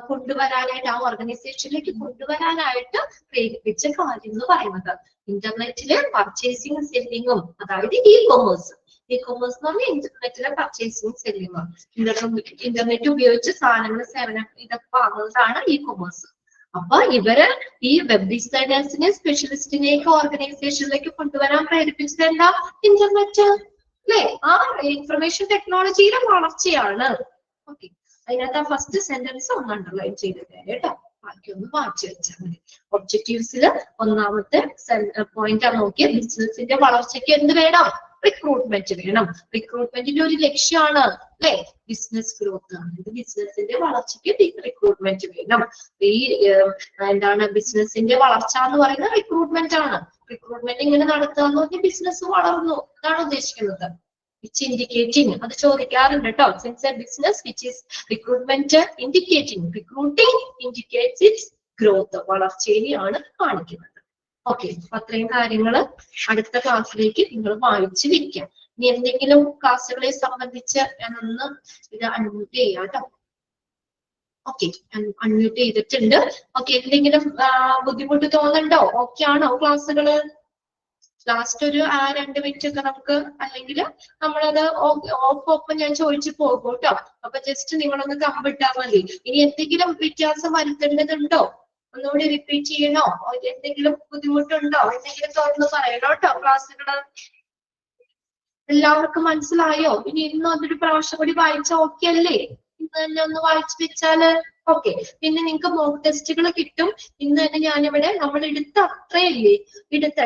കൊണ്ടുവരാനായിട്ട്, ആ ഓർഗനൈസേഷനിലേക്ക് കൊണ്ടുവരാനായിട്ട് പ്രേരിപ്പിച്ച കാര്യം എന്ന് പറയുന്നത്. ഇന്റർനെറ്റിലെ പർച്ചേസിങ് സെല്ലിങ്ങും, അതായത് ഇ കൊമേഴ്സ് എന്ന് പറഞ്ഞാൽ ഇന്റർനെറ്റിലെ പർച്ചേസിങ് സെല്ലിങ്ങും, ഇന്റർനെറ്റ് ഉപയോഗിച്ച് സാധനങ്ങൾ സേവനം ഇതൊക്കെ വാങ്ങുന്നതാണ് ഇ കൊമേഴ്സ്. അപ്പൊ ഇവര് ഈ വെബ് ഡിസൈനേഴ്സിനെ സ്പെഷ്യലിസ്റ്റിനെയൊക്കെ ഓർഗനൈസേഷനിലേക്ക് കൊണ്ടുവരാൻ പ്രേരിപ്പിച്ചത് എന്താ? ഇന്റർനെറ്റ് അല്ലെ? ആ ഇൻഫർമേഷൻ ടെക്നോളജിയുടെ വളർച്ചയാണ്. ഓക്കെ, അതിനകത്ത് ആ ഫസ്റ്റ് സെന്റൻസ് ഒന്ന് അണ്ടർലൈൻ ചെയ്തിട്ട് കേട്ടോ, ബാക്കി ഒന്ന് വായിച്ചു വെച്ചാൽ മതി. ഒബ്ജക്റ്റീവ്സിൽ ഒന്നാമത്തെ പോയിന്റ് ആണ് നോക്കിയ, ബിസിനസിന്റെ വളർച്ചയ്ക്ക് എന്ത് വേണം? റിക്രൂട്ട്മെന്റ് വേണം. റിക്രൂട്ട്മെന്റിന്റെ ഒരു ലക്ഷ്യമാണ് അല്ലെ? ബിസിനസ് ഗ്രോത്ത് ആണ്. ബിസിനസിന്റെ വളർച്ചയ്ക്ക് റിക്രൂട്ട്മെന്റ് വേണം. ഈ എന്താണ് ബിസിനസിന്റെ വളർച്ച എന്ന് പറയുന്നത്? റിക്രൂട്ട്മെന്റ് ആണ്. റിക്രൂട്ട്മെന്റ് ഇങ്ങനെ നടത്തുക എന്ന് പറഞ്ഞാൽ ബിസിനസ് വളർന്നു എന്നാണ് ഉദ്ദേശിക്കുന്നത്. വിച്ച് ഇൻഡിക്കേറ്റിംഗ്, അത് ചോദിക്കാറുണ്ട് കേട്ടോ. Since a business which is recruitment indicating, recruiting indicates its growth, വളർച്ചയെയാണ് കാണിക്കുന്നത്. ഓക്കെ, അത്രയും കാര്യങ്ങള് അടുത്ത ക്ലാസ്സിലേക്ക് നിങ്ങൾ വായിച്ചു വെക്കാം. ഇനി എന്തെങ്കിലും ക്ലാസ്സുകളെ സംബന്ധിച്ച് ഞാനൊന്ന് ഇത് അൺമ്യൂട്ട് ചെയ്യാം കേട്ടോ. ഓക്കെ, അൺമ്യൂട്ട് ചെയ്തിട്ടുണ്ട്. ഓക്കെ, എന്തെങ്കിലും ബുദ്ധിമുട്ട് തോന്നുന്നുണ്ടോ? ഓക്കെ ആണോ ക്ലാസ്സുകള്? ലാസ്റ്റ് ഒരു 2 മിനിറ്റ് ഒക്കെ നമുക്ക്, അല്ലെങ്കിൽ നമ്മളത് ഓഫ് ഞാൻ ചോദിച്ചു പോകും കേട്ടോ. അപ്പൊ ജസ്റ്റ് നിങ്ങളൊന്ന് കമ്പിട്ടാൽ മതി. ഇനി എന്തെങ്കിലും വ്യത്യാസം വരുത്തേണ്ടതുണ്ടോ? ഒന്നുകൂടി റിപ്പീറ്റ് ചെയ്യണോ? എന്തെങ്കിലും ബുദ്ധിമുട്ടുണ്ടോ? എന്തെങ്കിലും തുറന്ന് പറയണോ കേട്ടോ. ക്ലാസ്സുകള് എല്ലാവർക്കും മനസ്സിലായോ? ഇനി ഇന്ന് അതൊരു പ്രാവശ്യം കൂടി വായിച്ച ഓക്കെ അല്ലേ? ഇന്ന് തന്നെ ഒന്ന് വായിച്ചു വെച്ചാല് ഓക്കെ. പിന്നെ നിങ്ങൾക്ക് മോക്ക് ടെസ്റ്റുകൾ കിട്ടും. ഇന്ന് തന്നെ ഞാനിവിടെ നമ്മൾ എടുത്ത അത്രയല്ലേ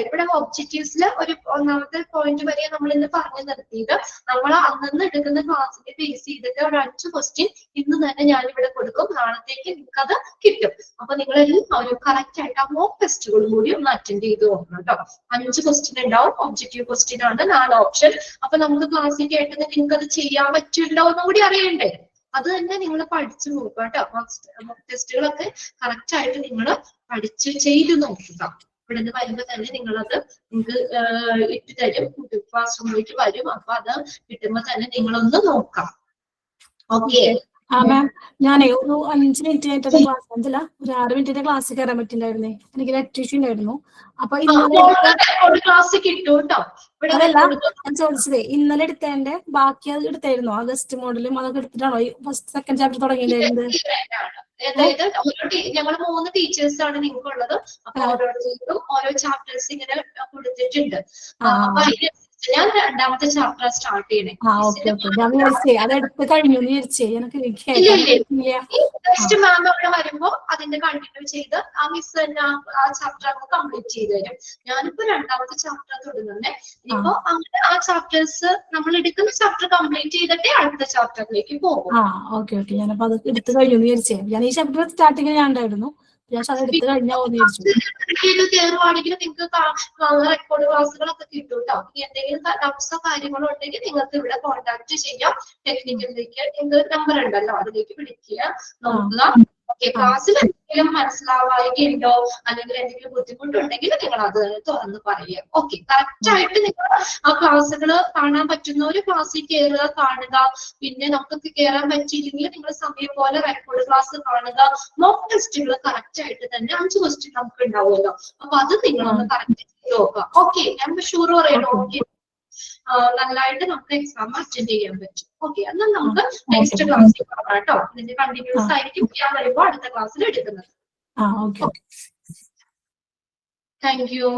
ഇവിടെ ഒബ്ജക്റ്റീവ്സിൽ ഒരു ഒന്നാമത്തെ പോയിന്റ് വരെ നമ്മൾ ഇന്ന് പറഞ്ഞു നിർത്തിയത്. നമ്മൾ അന്ന് എടുക്കുന്ന ക്ലാസ്സിനെ ബേസ് ചെയ്തിട്ട് ഒരു 5 ക്വസ്റ്റ്യൻ ഇന്ന് തന്നെ ഞാനിവിടെ കൊടുക്കും. നാളത്തേക്ക് നിങ്ങൾക്ക് അത് കിട്ടും. അപ്പൊ നിങ്ങൾ എല്ലാവരും കറക്റ്റ് ആയിട്ട് ആ മോക്ക് ടെസ്റ്റുകളും കൂടി ഒന്ന് അറ്റൻഡ് ചെയ്ത് നോക്കണം കേട്ടോ. 5 ക്വസ്റ്റ്യൻ ഉണ്ടാവും. ഒബ്ജക്റ്റീവ് ക്വസ്റ്റ്യൻ ആണ്, 4 ഓപ്ഷൻ. അപ്പൊ നമുക്ക് ക്ലാസ്സിൽ കേട്ടത് നിങ്ങൾക്ക് അത് ചെയ്യാൻ പറ്റുണ്ടോ എന്നും കൂടി അറിയണ്ടേ? അത് തന്നെ നിങ്ങൾ പഠിച്ചു നോക്കുക കേട്ടോ. മോക്ക് ടെസ്റ്റുകളൊക്കെ കറക്റ്റ് ആയിട്ട് നിങ്ങൾ പഠിച്ച് ചെയ്ത് നോക്കുക. ഇവിടെ നിന്ന് വരുമ്പോ തന്നെ നിങ്ങളത് നിങ്ങൾക്ക് ഇട്ട് തരും. ക്ലാസ് റൂമിലേക്ക് വരും. അപ്പൊ അത് കിട്ടുമ്പോ തന്നെ നിങ്ങളൊന്ന് നോക്കാം. ഓക്കെ. മാം, ഞാനേ ഒരു 5 മിനിറ്റ് ആയിട്ട് ക്ലാസ് ഒരു 6 മിനിറ്റിന്റെ ക്ലാസ് കയറാൻ പറ്റില്ലായിരുന്നേ. എനിക്ക് നെറ്റ് ഇഷ്യൂ ഉണ്ടായിരുന്നു. അപ്പൊ ക്ലാസ് കിട്ടും കേട്ടോ. അതല്ല ഞാൻ ചോദിച്ചതേ, ഇന്നലെ എടുത്തതിന്റെ ബാക്കി അത് എടുത്തായിരുന്നു. ആ ഗസ്റ്റ് മോഡലും അതൊക്കെ എടുത്തിട്ടാണോ ഫസ്റ്റ് സെക്കൻഡ് ചാപ്റ്റർ തുടങ്ങിയിട്ടുണ്ടായിരുന്നത്? അതായത് ഞങ്ങൾ 3 ടീച്ചേഴ്സ് ആണ് നിങ്ങൾക്ക് ഉള്ളത്. അപ്പൊ ഓരോരുത്തർക്കും ഓരോ ചാപ്റ്റേഴ്സ് ഇങ്ങനെ കൊടുത്തിട്ടുണ്ട്. അപ്പൊ ഞാൻ 2ാമത്തെ ചാപ്റ്റർ സ്റ്റാർട്ട് ചെയ്യണേ. അതെടുത്ത് കഴിഞ്ഞു നെക്സ്റ്റ് മാം അവിടെ വരുമ്പോ അതിന്റെ കണ്ടിന്യൂ ചെയ്ത് ആ മിസ് തന്നെ ആ ചാപ്റ്റർ കംപ്ലീറ്റ് ചെയ്ത് തരും. ഞാനിപ്പോ 2ാമത്തെ ചാപ്റ്റർ തുടങ്ങുന്നേ. ഇപ്പൊ അങ്ങനെ ആ ചാപ്റ്റേഴ്സ് നമ്മൾ എടുക്കുന്ന ചാപ്റ്റർ കംപ്ലീറ്റ് ചെയ്തിട്ടേ അടുത്ത ചാപ്റ്ററിലേക്ക് പോകും. ഓക്കെ. ഞാനപ്പോ അത് എടുത്ത് കഴിഞ്ഞു വിചാരിച്ചേ. ഞാൻ ഈ ചാപ്റ്റർ സ്റ്റാർട്ടിങ്ങിൽ ഞാൻ ഉണ്ടായിരുന്നു. ഞാൻ അത് എടുത്ത് കഴിഞ്ഞാൽ വിചാരിച്ചു. കയറുവാണെങ്കിൽ നിങ്ങൾക്ക് റെക്കോർഡ് ക്ലാസ്സുകളൊക്കെ കിട്ടും കേട്ടോ. എന്തെങ്കിലും ഡൗട്ട്സോ കാര്യങ്ങളോ ഉണ്ടെങ്കിൽ നിങ്ങൾക്ക് ഇവിടെ കോൺടാക്ട് ചെയ്യാം. ടെക്നിക്കലിലേക്ക് നിങ്ങൾക്ക് നമ്പർ ഉണ്ടല്ലോ, അതിലേക്ക് വിളിക്കുക, നോക്കുക. ഓക്കെ, ക്ലാസ്സിൽ എന്തെങ്കിലും മനസ്സിലാവായികയുണ്ടോ അല്ലെങ്കിൽ എന്തെങ്കിലും ബുദ്ധിമുട്ടുണ്ടെങ്കിൽ നിങ്ങൾ അത് തുറന്ന് പറയുക. ഓക്കെ, കറക്റ്റ് ആയിട്ട് നിങ്ങൾ ആ ക്ലാസ്സുകൾ കാണാൻ പറ്റുന്ന ഒരു ക്ലാസ്സിൽ കയറുക, കാണുക. പിന്നെ നമുക്ക് കയറാൻ പറ്റിയില്ലെങ്കിൽ നിങ്ങൾ സമയം പോലെ റെക്കോർഡ് ക്ലാസ് കാണുക. മോക്ക് ടെസ്റ്റുകൾ കറക്റ്റ് ആയിട്ട് തന്നെ 5 ക്വസ്റ്റ്യൻ നമുക്ക് ഉണ്ടാവുമല്ലോ, അപ്പൊ അത് നിങ്ങളൊന്ന് കറക്റ്റ് ചെയ്ത് നോക്കുക. ഓക്കെ, ഞാൻ ഷുവർ പറയണോ? ഓക്കെ, നല്ലതായിട്ട് നമുക്ക് എക്സാം അറ്റൻഡ് ചെയ്യാൻ പറ്റും. ഓക്കെ, എന്നാൽ നമുക്ക് നെക്സ്റ്റ് ക്ലാസ്സിൽ കാണാം കേട്ടോ. ഇതിന്റെ കണ്ടിന്യൂസ് ആയിരിക്കും ഞാൻ വരുമ്പോൾ അടുത്ത ക്ലാസ്സിൽ എടുക്കുന്നത്. Okay, thank you.